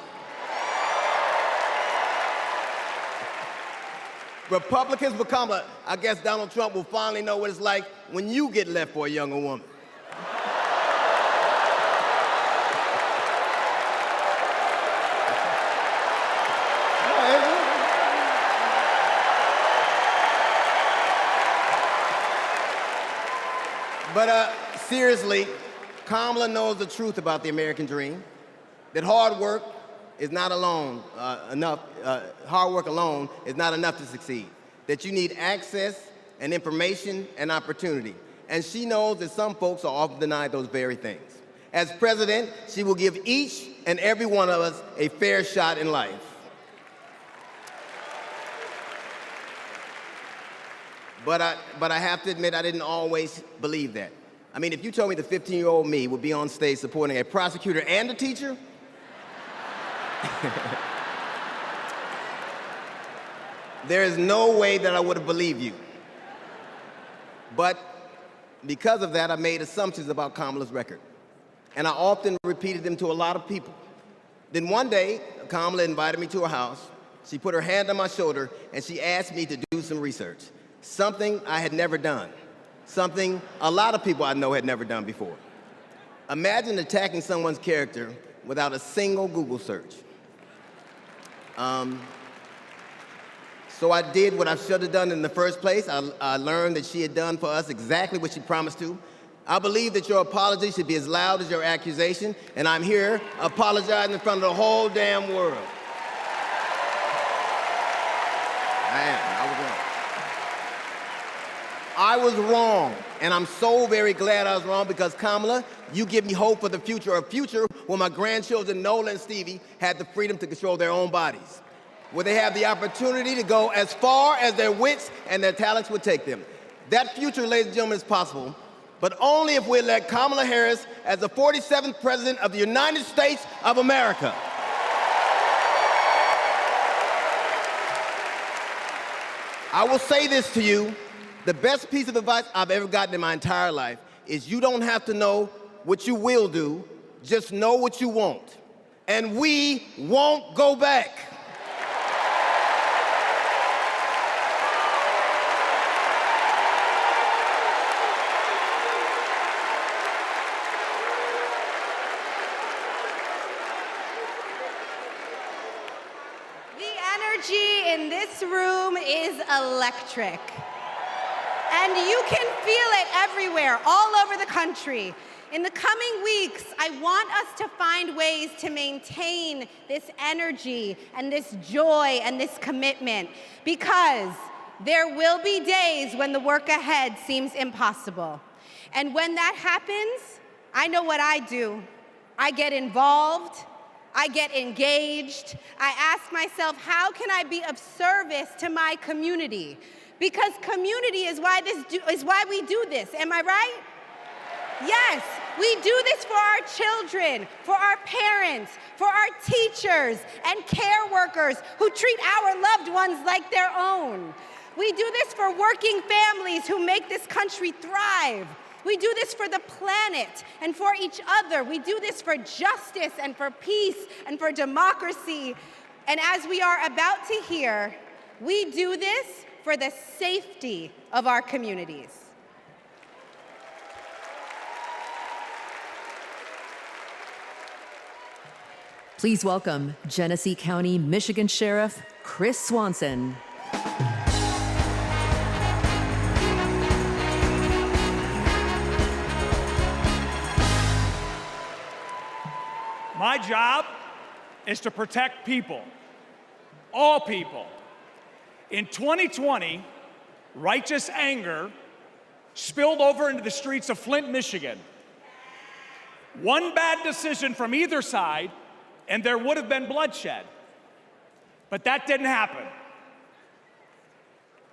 Republicans for Kamala. I guess Donald Trump will finally know what it's like when you get left for a younger woman. But seriously, Kamala knows the truth about the American dream, that hard work is not enough. Hard work alone is not enough to succeed. That you need access and information and opportunity. And she knows that some folks are often denied those very things. As president, she will give each and every one of us a fair shot in life. But I have to admit, I didn't always believe that. I mean, if you told me the 15-year-old me would be on stage supporting a prosecutor and a teacher, there is no way that I would have believed you. But because of that, I made assumptions about Kamala's record. And I often repeated them to a lot of people. Then one day, Kamala invited me to her house. She put her hand on my shoulder and she asked me to do some research. Something I had never done. Something a lot of people I know had never done before. Imagine attacking someone's character without a single Google search. So I did what I should have done in the first place. I learned that she had done for us exactly what she promised to. I believe that your apology should be as loud as your accusation, and I'm here apologizing in front of the whole damn world. I was wrong, and I'm so very glad I was wrong because, Kamala, you give me hope for the future, a future where my grandchildren, Nola and Stevie, had the freedom to control their own bodies, where they have the opportunity to go as far as their wits and their talents would take them. That future, ladies and gentlemen, is possible, but only if we elect Kamala Harris as the 47th President of the United States of America. I will say this to you. The best piece of advice I've ever gotten in my entire life is you don't have to know what you will do, just know what you won't. And we won't go back. The energy in this room is electric. And you can feel it everywhere, all over the country. In the coming weeks, I want us to find ways to maintain this energy and this joy and this commitment, because there will be days when the work ahead seems impossible. And when that happens, I know what I do. I get involved, I get engaged, I ask myself, how can I be of service to my community? Because community is why we do this, am I right? Yes, we do this for our children, for our parents, for our teachers and care workers who treat our loved ones like their own. We do this for working families who make this country thrive. We do this for the planet and for each other. We do this for justice and for peace and for democracy. And as we are about to hear, we do this for the safety of our communities. Please welcome Genesee County, Michigan Sheriff Chris Swanson. My job is to protect people, all people. In 2020, righteous anger spilled over into the streets of Flint, Michigan. One bad decision from either side, and there would have been bloodshed. But that didn't happen.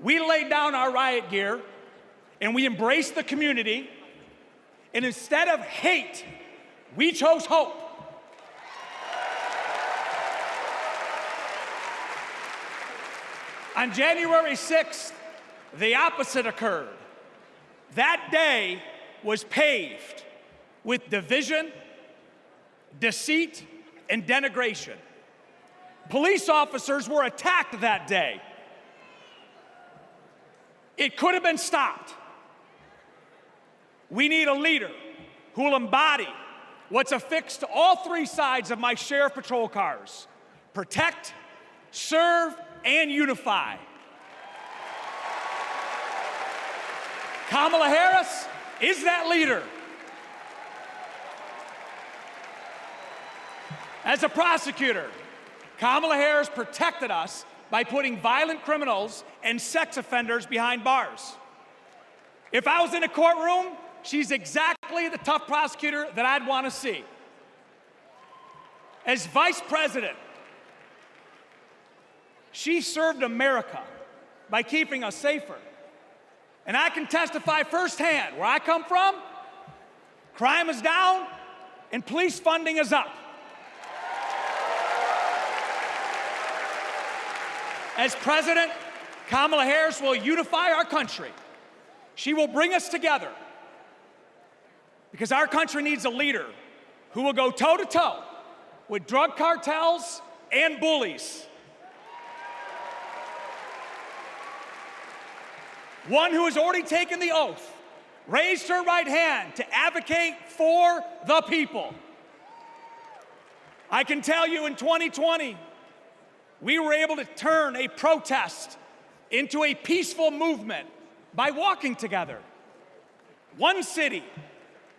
We laid down our riot gear, and we embraced the community, and instead of hate, we chose hope. On January 6th, the opposite occurred. That day was paved with division, deceit, and denigration. Police officers were attacked that day. It could have been stopped. We need a leader who will embody what's affixed to all three sides of my sheriff patrol cars: protect, serve, and unify. Kamala Harris is that leader. As a prosecutor, Kamala Harris protected us by putting violent criminals and sex offenders behind bars. If I was in a courtroom, she's exactly the tough prosecutor that I'd want to see. As vice president, she served America by keeping us safer. And I can testify firsthand, where I come from, crime is down and police funding is up. As president, Kamala Harris will unify our country. She will bring us together because our country needs a leader who will go toe-to-toe with drug cartels and bullies. One who has already taken the oath, raised her right hand to advocate for the people. I can tell you in 2020, we were able to turn a protest into a peaceful movement by walking together. One city,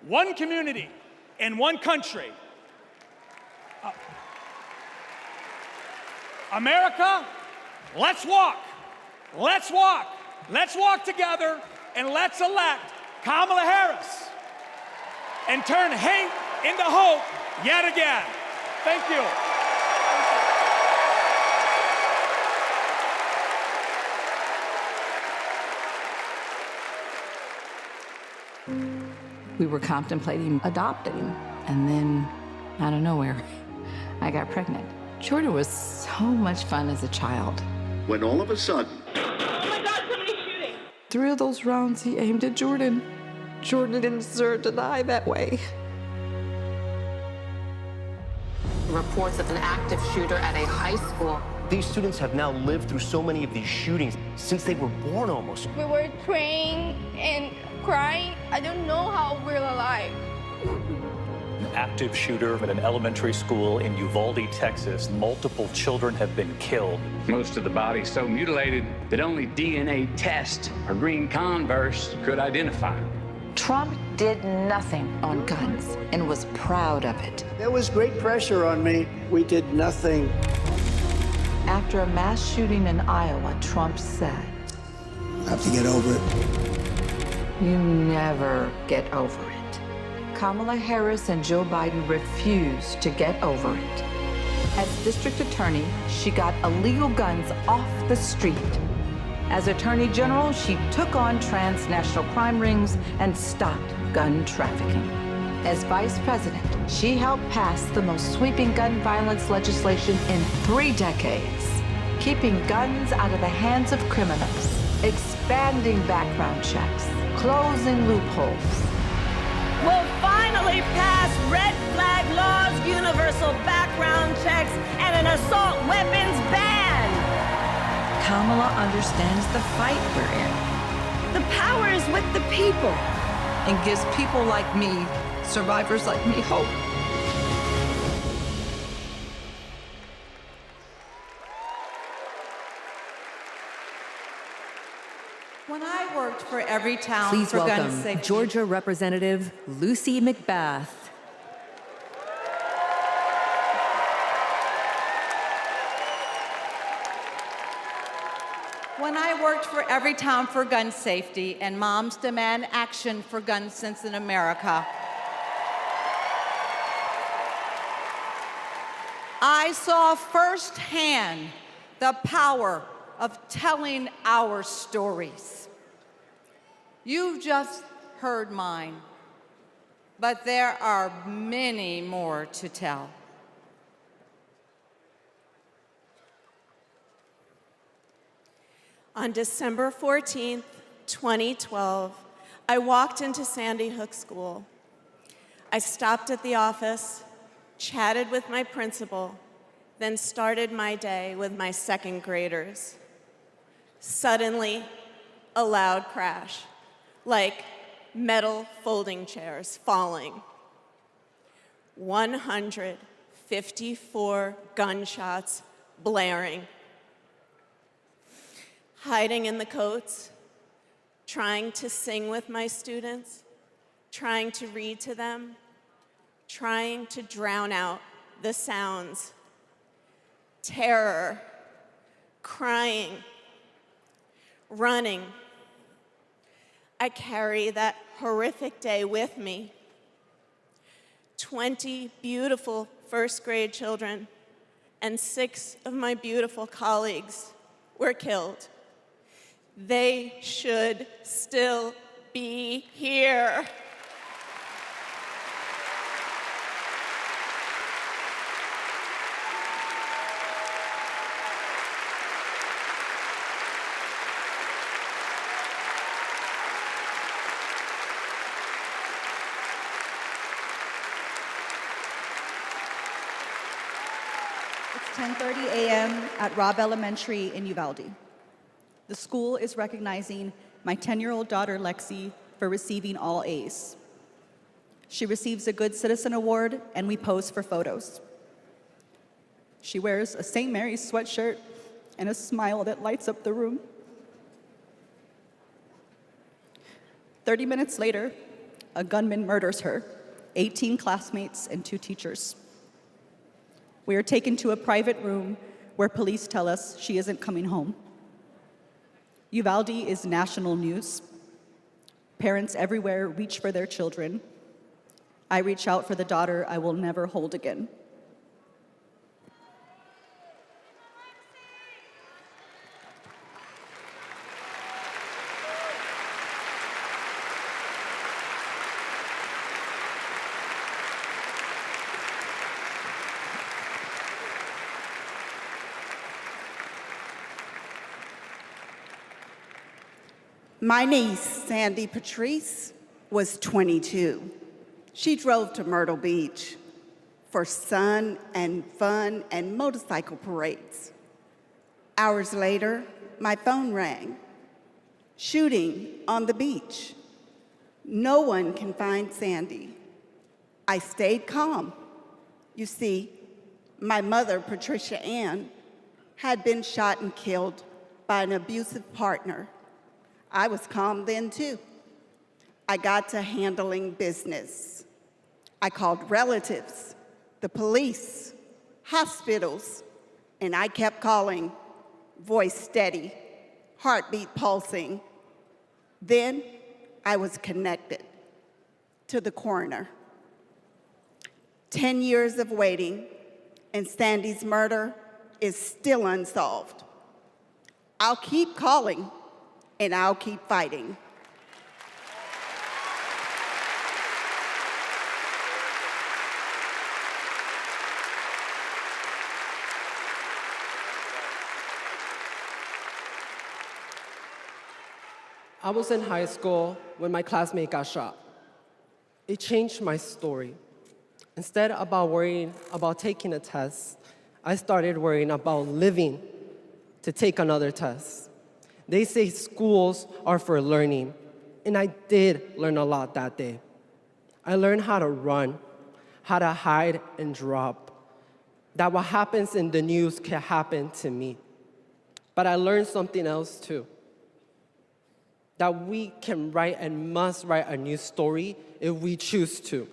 one community, and one country. America, let's walk. Let's walk. Let's walk together and let's elect Kamala Harris and turn hate into hope yet again. Thank you. We were contemplating adopting, and then out of nowhere, I got pregnant. Jordan was so much fun as a child. When all of a sudden, 3 of those rounds he aimed at Jordan. Jordan didn't deserve to die that way. Reports of an active shooter at a high school. These students have now lived through so many of these shootings since they were born almost. We were praying and crying. I don't know how we're alive. An active shooter at an elementary school in Uvalde, Texas. Multiple children have been killed. Most of the body's so mutilated that only DNA tests or green Converse could identify them. Trump did nothing on guns and was proud of it. There was great pressure on me. We did nothing. After a mass shooting in Iowa, Trump said, I have to get over it. "You never get over it." Kamala Harris and Joe Biden refused to get over it. As district attorney, she got illegal guns off the street. As attorney general, she took on transnational crime rings and stopped gun trafficking. As vice president, she helped pass the most sweeping gun violence legislation in 3 decades, keeping guns out of the hands of criminals, expanding background checks, closing loopholes. We'll finally pass red flag laws, universal background checks, and an assault weapons ban. Kamala understands the fight we're in. The power is with the people. And gives people like me, survivors like me, hope. When I worked for Every Town Please for Gun welcome Safety. Georgia Representative Lucy McBath. When I worked for Every Town for Gun Safety and Moms Demand Action for Gun Sense in America, I saw firsthand the power of telling our stories. You've just heard mine, but there are many more to tell. On December 14th, 2012, I walked into Sandy Hook School. I stopped at the office, chatted with my principal, then started my day with my second graders. Suddenly, a loud crash, like metal folding chairs falling. 154 gunshots blaring. Hiding in the coats, trying to sing with my students, trying to read to them, trying to drown out the sounds. Terror, crying, running. I carry that horrific day with me. 20 beautiful first grade children and 6 of my beautiful colleagues were killed. They should still be here. It's 10:30 a.m. at Robb Elementary in Uvalde. The school is recognizing my 10-year-old daughter, Lexi, for receiving all A's. She receives a Good Citizen Award, and we pose for photos. She wears a St. Mary's sweatshirt and a smile that lights up the room. 30 minutes later, a gunman murders her, 18 classmates, and 2 teachers. We are taken to a private room where police tell us she isn't coming home. Uvalde is national news. Parents everywhere reach for their children. I reach out for the daughter I will never hold again. My niece, Sandy Patrice, was 22. She drove to Myrtle Beach for sun and fun and motorcycle parades. Hours later, my phone rang. Shooting on the beach. No one can find Sandy. I stayed calm. You see, my mother, Patricia Ann, had been shot and killed by an abusive partner. I was calm then too. I got to handling business. I called relatives, the police, hospitals, and I kept calling, voice steady, heartbeat pulsing. Then I was connected to the coroner. 10 years of waiting, and Sandy's murder is still unsolved. I'll keep calling, and I'll keep fighting. I was in high school when my classmate got shot. It changed my story. Instead of worrying about taking a test, I started worrying about living to take another test. They say schools are for learning, and I did learn a lot that day. I learned how to run, how to hide and drop, that what happens in the news can happen to me. But I learned something else too, that we can write and must write a new story if we choose to.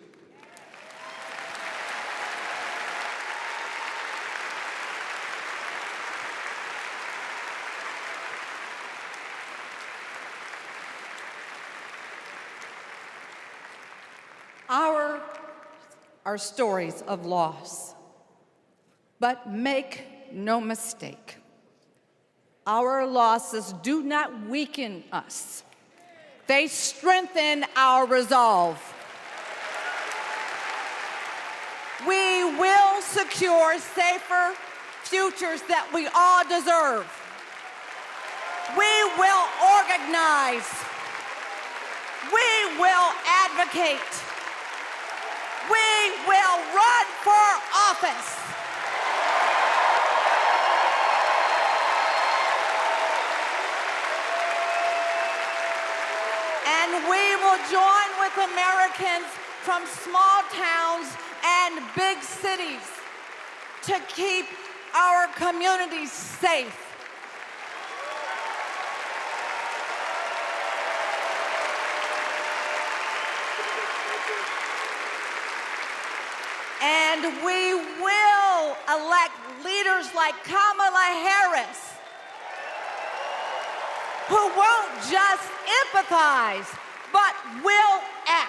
Are stories of loss. But make no mistake, our losses do not weaken us. They strengthen our resolve. We will secure safer futures that we all deserve. We will organize. We will advocate. We will run for office. And we will join with Americans from small towns and big cities to keep our communities safe. And we will elect leaders like Kamala Harris, who won't just empathize, but will act.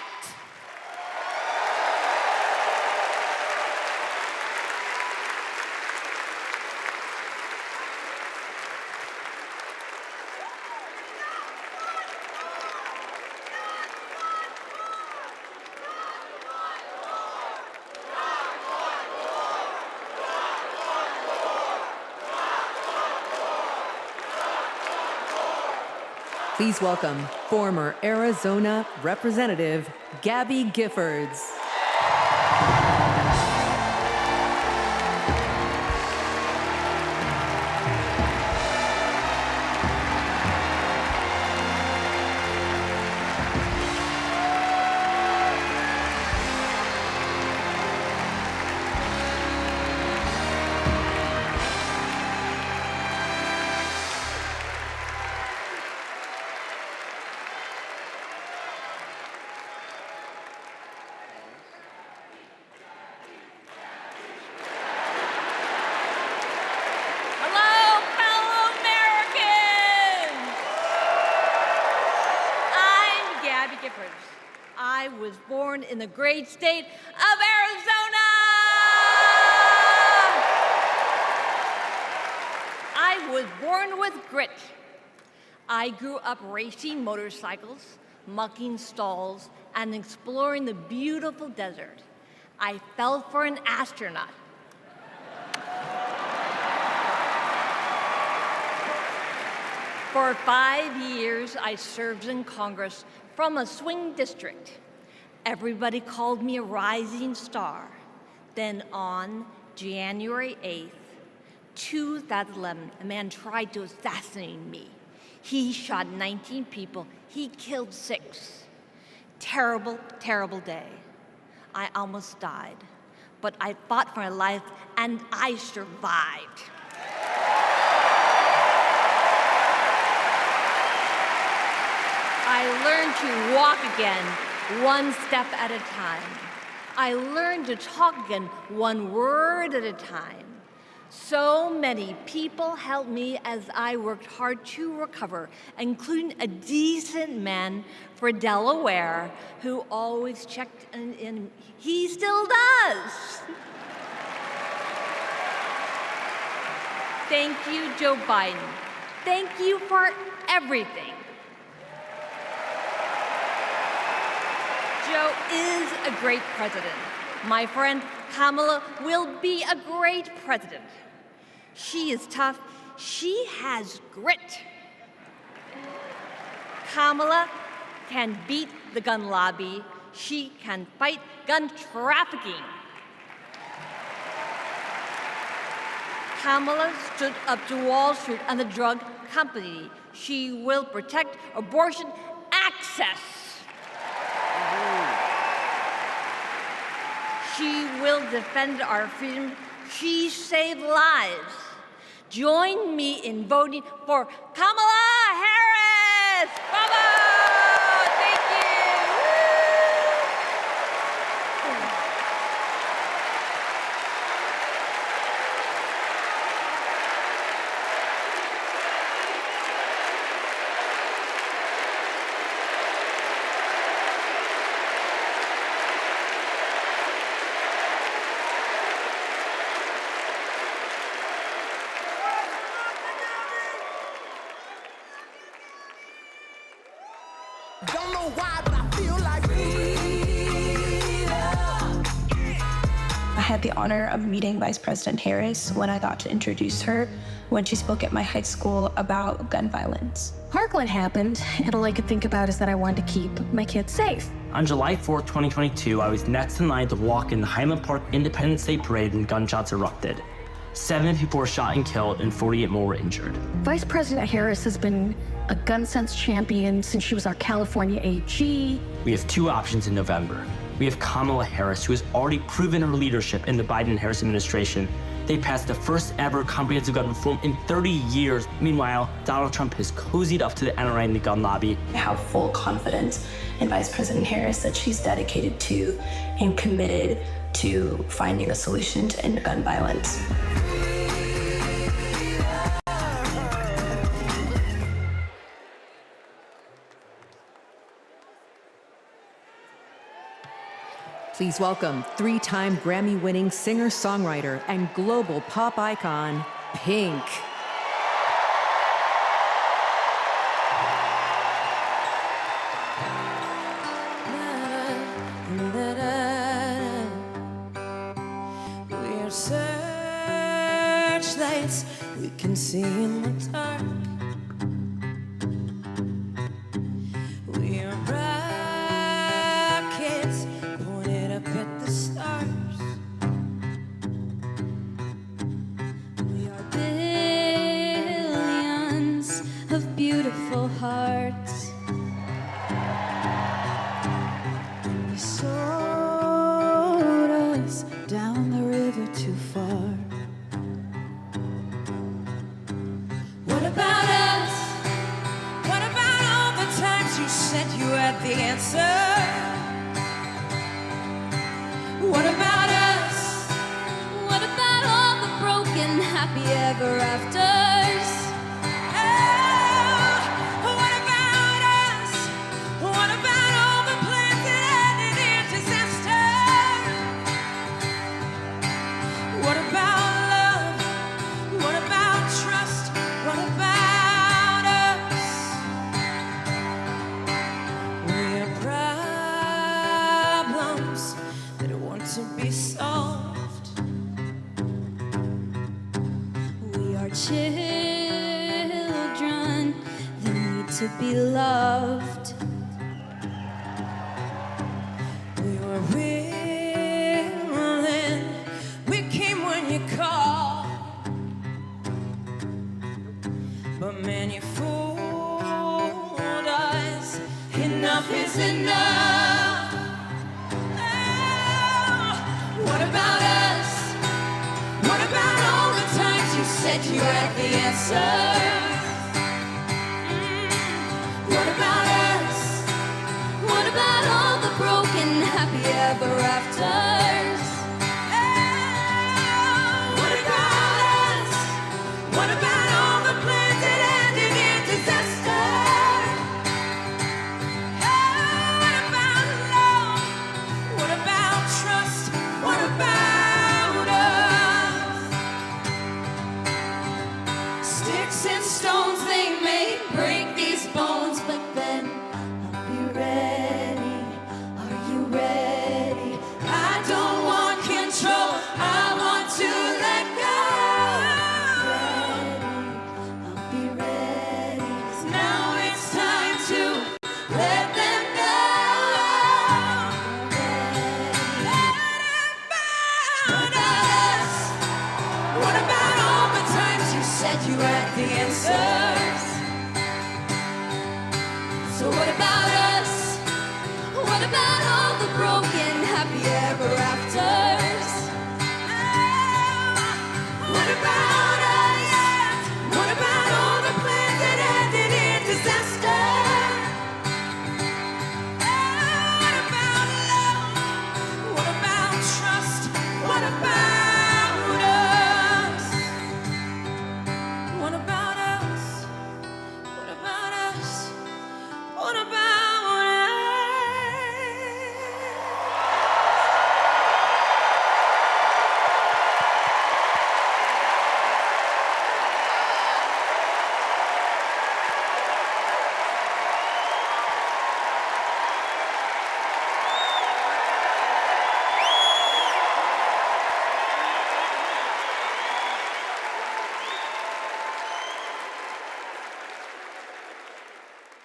Please welcome former Arizona Representative Gabby Giffords. I was born in the great state of Arizona. I was born with grit. I grew up racing motorcycles, mucking stalls, and exploring the beautiful desert. I fell for an astronaut. For 5 years, I served in Congress from a swing district. Everybody called me a rising star. Then on January 8th, 2011, a man tried to assassinate me. He shot 19 people. He killed 6. Terrible, terrible day. I almost died, but I fought for my life and I survived. I learned to walk again, one step at a time. I learned to talk again, one word at a time. So many people helped me as I worked hard to recover, including a decent man for Delaware who always checked in. He still does. Thank you, Joe Biden. Thank you for everything. Joe is a great president. My friend Kamala will be a great president. She is tough. She has grit. Kamala can beat the gun lobby. She can fight gun trafficking. Kamala stood up to Wall Street and the drug company. She will protect abortion access. She will defend our freedom. She saved lives. Join me in voting for Kamala Harris. Bravo! Thank you. Don't know why, but I feel like I had the honor of meeting Vice President Harris when I got to introduce her when she spoke at my high school about gun violence. Parkland happened, and all I could think about is that I wanted to keep my kids safe. On July 4th, 2022, I was next in line to walk in the Highland Park Independence Day Parade when gunshots erupted. 7 people were shot and killed, and 48 more were injured. Vice President Harris has been a gun sense champion since she was our California AG. We have 2 options in November. We have Kamala Harris, who has already proven her leadership in the Biden-Harris administration. They passed the first ever comprehensive gun reform in 30 years. Meanwhile, Donald Trump has cozied up to the NRA and the gun lobby. I have full confidence in Vice President Harris that she's dedicated to and committed to finding a solution to end gun violence. Please welcome 3-time Grammy-winning singer-songwriter and global pop icon, Pink. We're searchlights we can see in the dark. We're rockets pointed up at the stars. We are billions of beautiful hearts. They sold us down the river too far. What about us? What about all the times you said you had the answer? What about us? What about all the broken happy ever afters? Oh, what about us? What about all the plans that ended in disaster? What about love? What about trust? What about us? We're problems that want to be solved. We are children that need to be loved. We were willing, we came when you called. But man, you fooled us. Enough is enough. Oh, what about us? What about all the times you said you had the answer? What about us? What about all the broken happy ever afters? What about us? What about all the plans that ended in disaster? What about love? What about trust? What about us? Sticks and stones, they may break these bones, but then I'll be ready. Are you ready? I answers. So what about us? What about all the broken happy ever afters? What about us? What about all the plans that ended in disaster? What about love? What about trust? What about us? What about us? What about us? What about us?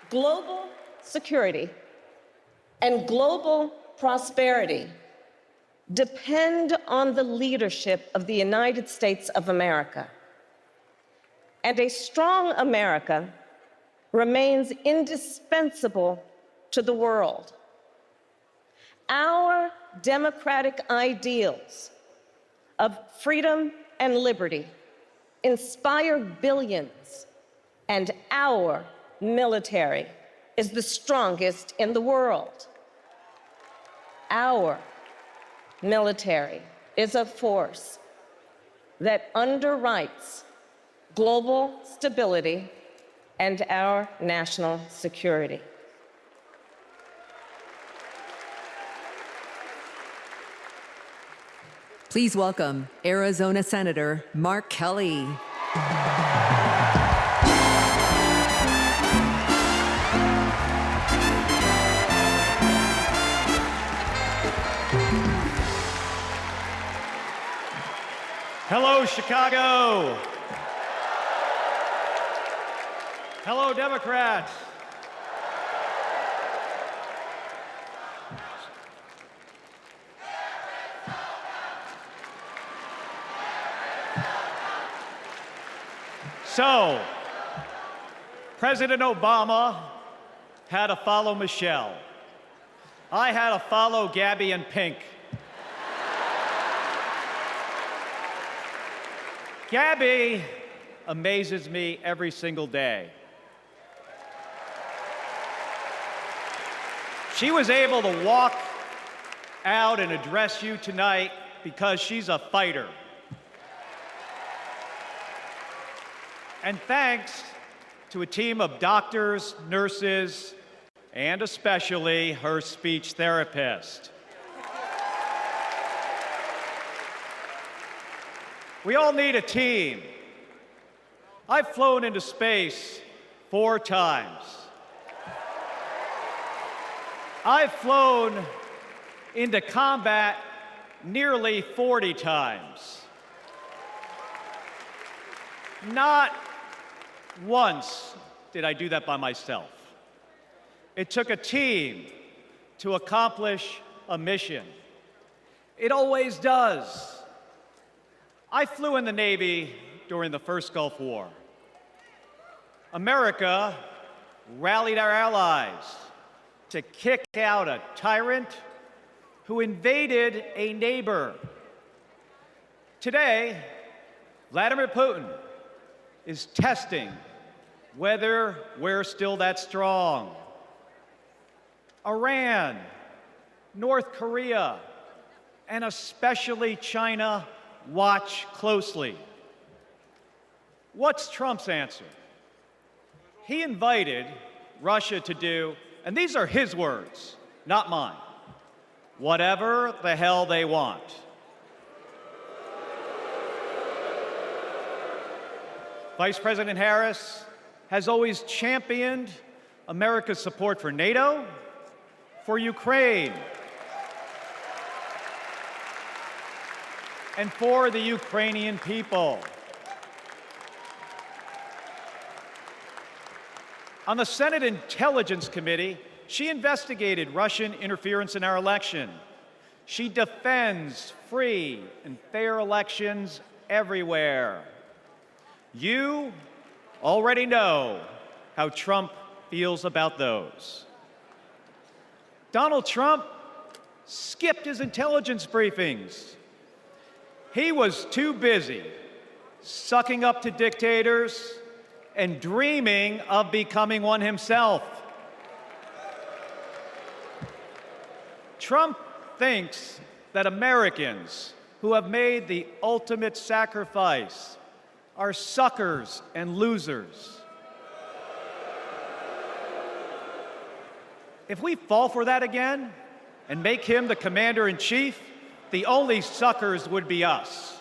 Global security and global prosperity depend on the leadership of the United States of America. And a strong America remains indispensable to the world. Our democratic ideals of freedom and liberty inspire billions, and our military is the strongest in the world. Our military is a force that underwrites global stability and our national security. Please welcome Arizona Senator Mark Kelly. Hello, Chicago. Hello, Democrats. So, President Obama had to follow Michelle. I had to follow Gabby and Pink. Gabby amazes me every single day. She was able to walk out and address you tonight because she's a fighter. And thanks to a team of doctors, nurses, and especially her speech therapist. We all need a team. I've flown into space 4 times. I've flown into combat nearly 40 times. Not once did I do that by myself. It took a team to accomplish a mission. It always does. I flew in the Navy during the first Gulf War. America rallied our allies to kick out a tyrant who invaded a neighbor. Today, Vladimir Putin is testing whether we're still that strong. Iran, North Korea, and especially China watch closely. What's Trump's answer? He invited Russia to do, and these are his words, not mine, whatever the hell they want. Vice President Harris has always championed America's support for NATO, for Ukraine, and for the Ukrainian people. On the Senate Intelligence Committee, she investigated Russian interference in our election. She defends free and fair elections everywhere. You already know how Trump feels about those. Donald Trump skipped his intelligence briefings. He was too busy sucking up to dictators and dreaming of becoming one himself. Trump thinks that Americans who have made the ultimate sacrifice are suckers and losers. If we fall for that again and make him the commander-in-chief, the only suckers would be us.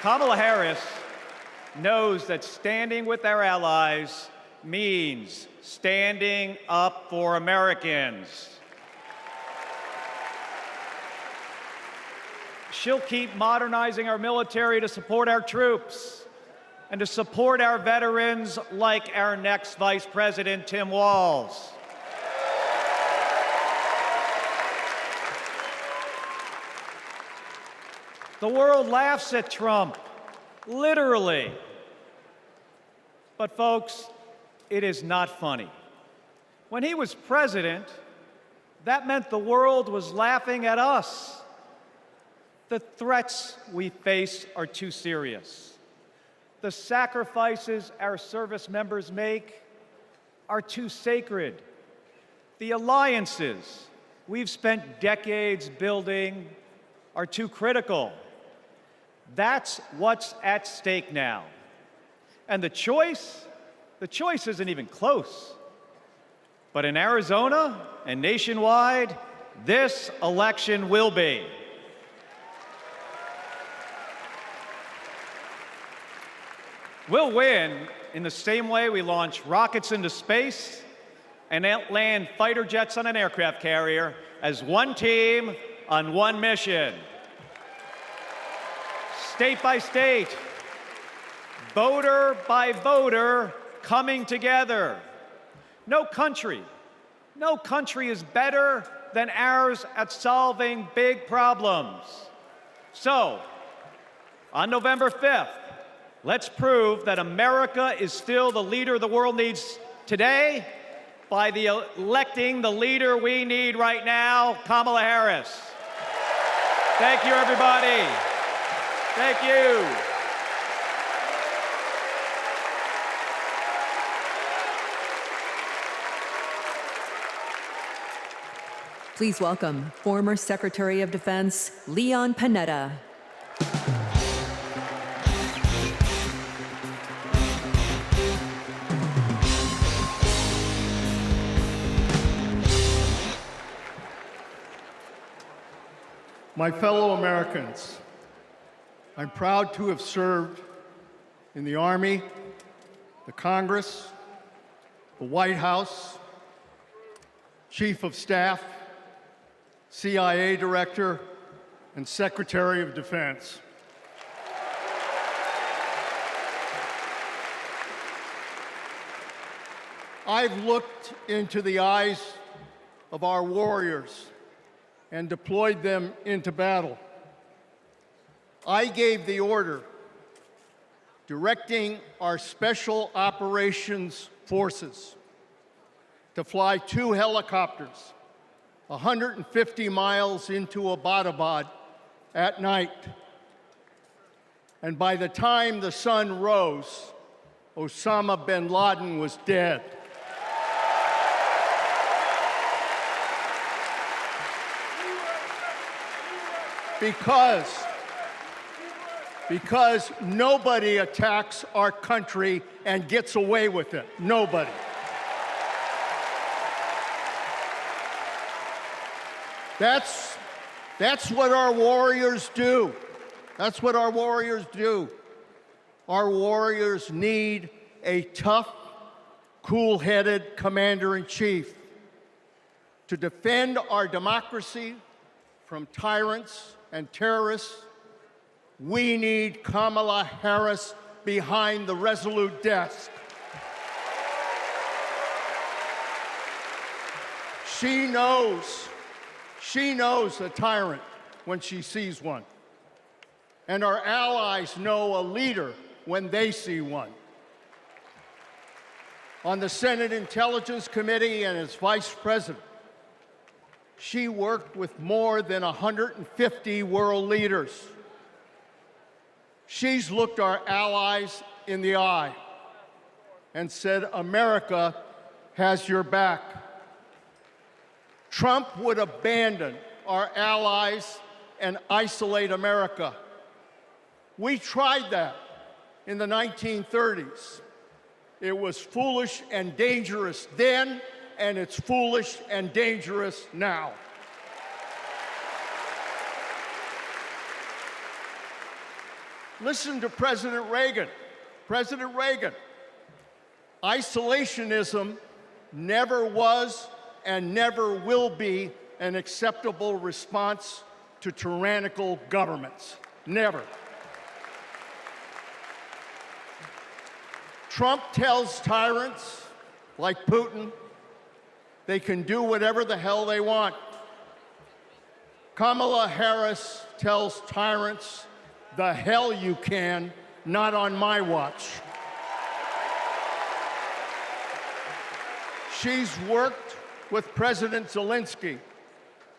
Kamala Harris knows that standing with our allies means standing up for Americans. She'll keep modernizing our military to support our troops and to support our veterans like our next Vice President, Tim Walz. The world laughs at Trump, literally. But folks, it is not funny. When he was president, that meant the world was laughing at us. The threats we face are too serious. The sacrifices our service members make are too sacred. The alliances we've spent decades building are too critical. That's what's at stake now. And the choice isn't even close. But in Arizona and nationwide, this election will be. We'll win in the same way we launch rockets into space and land fighter jets on an aircraft carrier as one team on one mission. State by state, voter by voter, coming together. No country is better than ours at solving big problems. So, on November 5th, let's prove that America is still the leader the world needs today by electing the leader we need right now, Kamala Harris. Thank you, everybody. Thank you. Please welcome former Secretary of Defense Leon Panetta. My fellow Americans, I'm proud to have served in the Army, the Congress, the White House, Chief of Staff, CIA Director, and Secretary of Defense. I've looked into the eyes of our warriors and deployed them into battle. I gave the order directing our Special Operations Forces to fly 2 helicopters 150 miles into Abbottabad at night. And by the time the sun rose, Osama bin Laden was dead. Because nobody attacks our country and gets away with it. Nobody. That's what our warriors do. That's what our warriors do. Our warriors need a tough, cool-headed commander-in-chief to defend our democracy from tyrants and terrorists. We need Kamala Harris behind the resolute desk. She knows a tyrant when she sees one. And our allies know a leader when they see one. On the Senate Intelligence Committee and as vice president, she worked with more than 150 world leaders. She's looked our allies in the eye and said, America has your back. Trump would abandon our allies and isolate America. We tried that in the 1930s. It was foolish and dangerous then, and it's foolish and dangerous now. Listen to President Reagan. President Reagan. Isolationism never was and never will be an acceptable response to tyrannical governments. Never. Trump tells tyrants like Putin they can do whatever the hell they want. Kamala Harris tells tyrants, the hell you can, not on my watch. She's worked with President Zelensky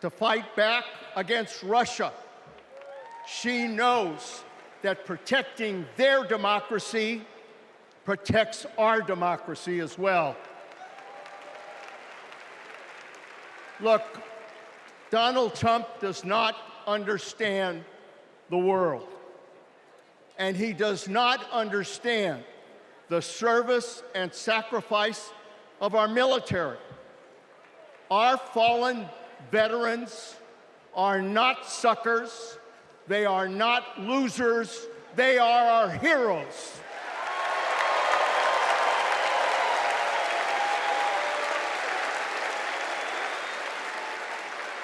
to fight back against Russia. She knows that protecting their democracy protects our democracy as well. Look, Donald Trump does not understand the world, and he does not understand the service and sacrifice of our military. Our fallen veterans are not suckers, they are not losers, they are our heroes.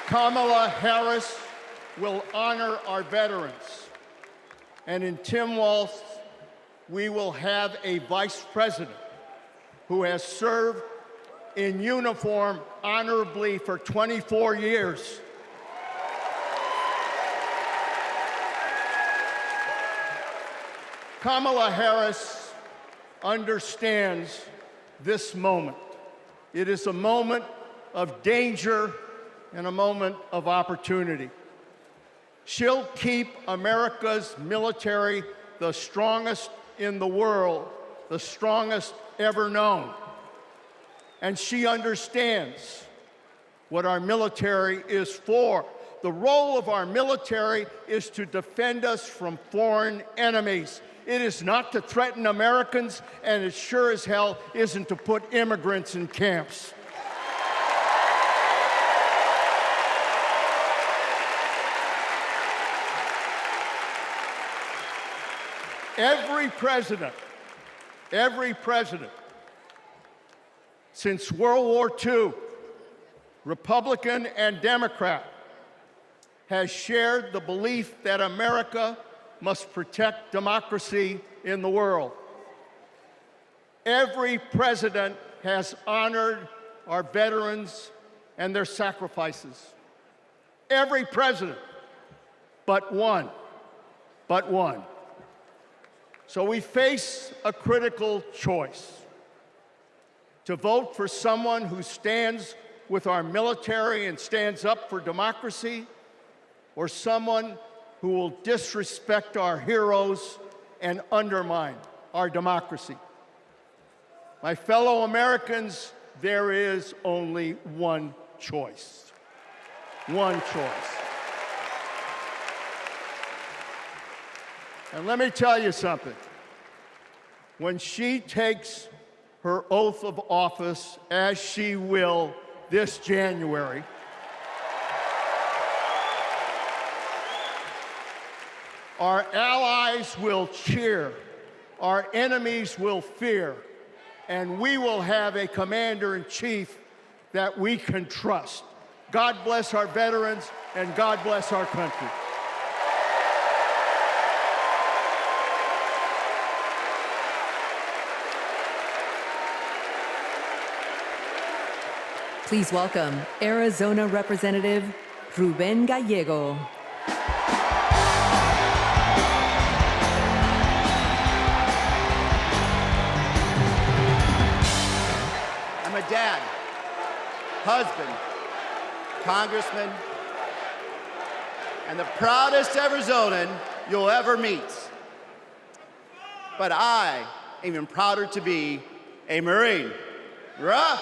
Kamala Harris will honor our veterans. And in Tim Walz, we will have a vice president who has served in uniform honorably for 24 years. Kamala Harris understands this moment. It is a moment of danger and a moment of opportunity. She'll keep America's military the strongest in the world, the strongest ever known. And she understands what our military is for. The role of our military is to defend us from foreign enemies. It is not to threaten Americans, and it sure as hell isn't to put immigrants in camps. Every president since World War II, Republican and Democrat, has shared the belief that America must protect democracy in the world. Every president has honored our veterans and their sacrifices. Every president, but one. So we face a critical choice: to vote for someone who stands with our military and stands up for democracy, or someone who will disrespect our heroes and undermine our democracy. My fellow Americans, there is only one choice. One choice. And let me tell you something. When she takes her oath of office, as she will this January, our allies will cheer, our enemies will fear, and we will have a commander-in-chief that we can trust. God bless our veterans, and God bless our country. Please welcome Arizona Representative Ruben Gallego. husband, congressman, and the proudest Arizonan you'll ever meet. But I am even prouder to be a Marine. Rah!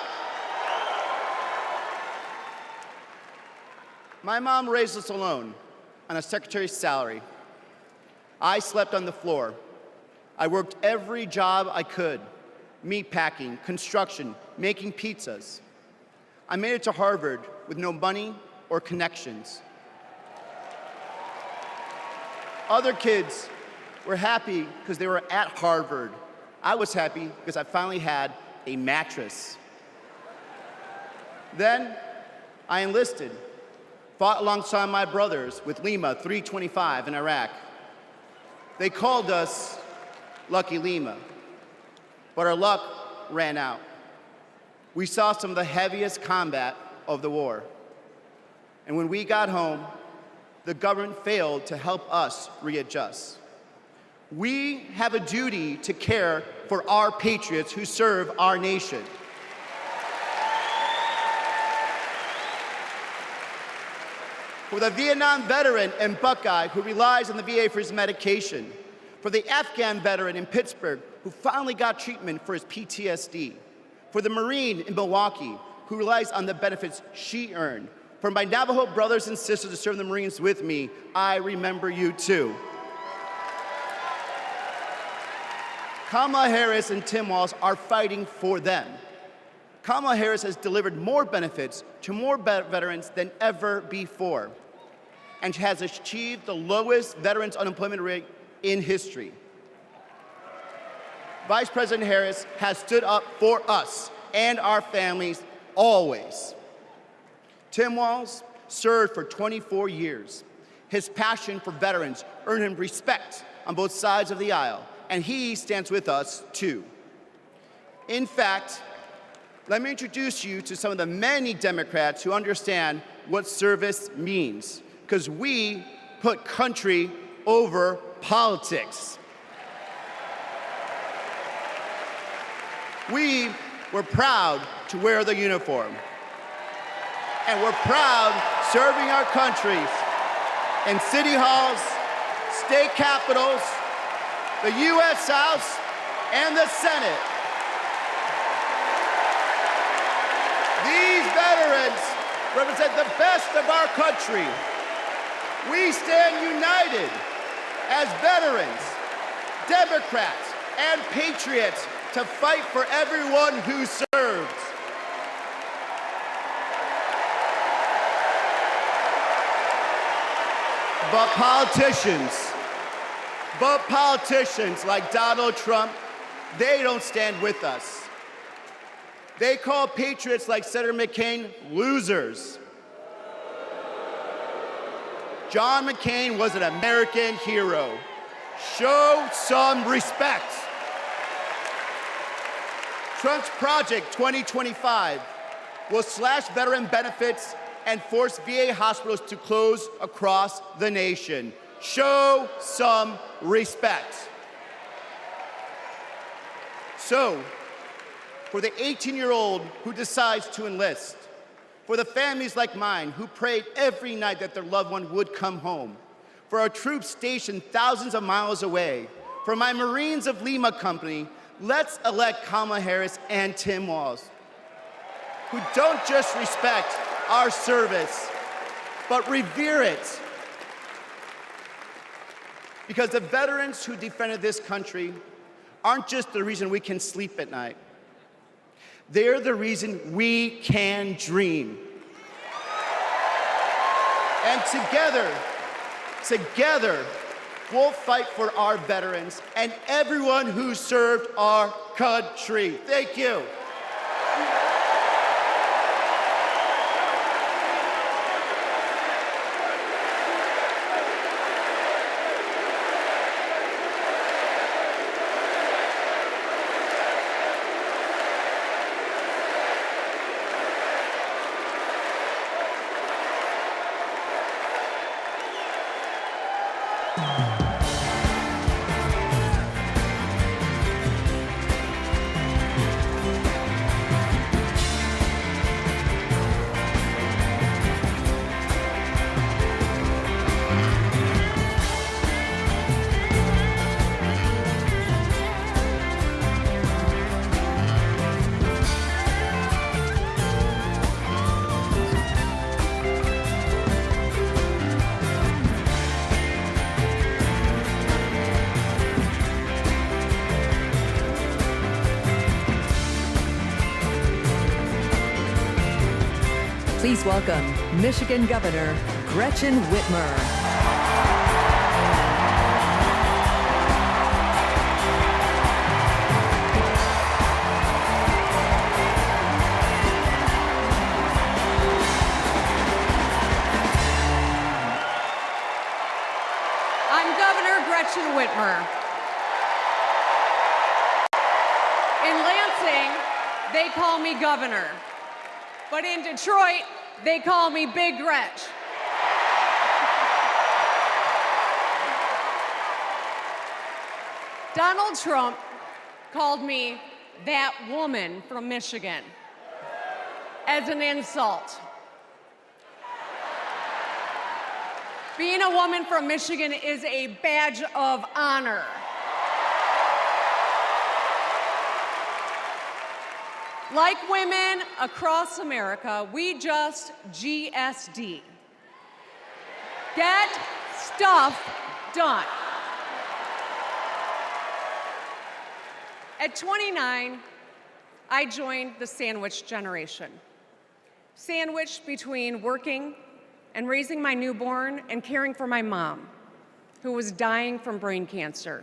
My mom raised us alone on a secretary's salary. I slept on the floor. I worked every job I could: meat packing, construction, making pizzas. I made it to Harvard with no money or connections. Other kids were happy because they were at Harvard. I was happy because I finally had a mattress. Then I enlisted, fought alongside my brothers with Lima 325 in Iraq. They called us Lucky Lima, but our luck ran out. We saw some of the heaviest combat of the war. And when we got home, the government failed to help us readjust. We have a duty to care for our patriots who serve our nation. For the Vietnam veteran and Buckeye who relies on the VA for his medication. For the Afghan veteran in Pittsburgh who finally got treatment for his PTSD. For the Marine in Milwaukee who relies on the benefits she earned. For my Navajo brothers and sisters who serve the Marines with me, I remember you too. Kamala Harris and Tim Walz are fighting for them. Kamala Harris has delivered more benefits to more veterans than ever before, and has achieved the lowest veterans unemployment rate in history. Vice President Harris has stood up for us and our families always. Tim Walz served for 24 years. His passion for veterans earned him respect on both sides of the aisle, and he stands with us too. In fact, let me introduce you to some of the many Democrats who understand what service means, because we put country over politics. We were proud to wear the uniform. And we're proud serving our countries in city halls, state capitals, the U.S. House, and the Senate. These veterans represent the best of our country. We stand united as veterans, Democrats, and patriots to fight for everyone who serves. But politicians like Donald Trump, they don't stand with us. They call patriots like Senator McCain losers. John McCain was an American hero. Show some respect. Trump's Project 2025 will slash veteran benefits and force VA hospitals to close across the nation. Show some respect. So, for the 18-year-old who decides to enlist, for the families like mine who prayed every night that their loved one would come home, for our troops stationed thousands of miles away, for my Marines of Lima Company, let's elect Kamala Harris and Tim Walz, who don't just respect our service, but revere it. Because the veterans who defended this country aren't just the reason we can sleep at night. They're the reason we can dream. And together, we'll fight for our veterans and everyone who served our country. Thank you. Please welcome Michigan Governor Gretchen Whitmer. I'm Governor Gretchen Whitmer. In Lansing, they call me Governor. But in Detroit, they call me Big Gretch. Donald Trump called me that woman from Michigan as an insult. Being a woman from Michigan is a badge of honor. Like women across America, we just GSD. Get stuff done. At 29, I joined the sandwich generation. Sandwiched between working and raising my newborn and caring for my mom, who was dying from brain cancer.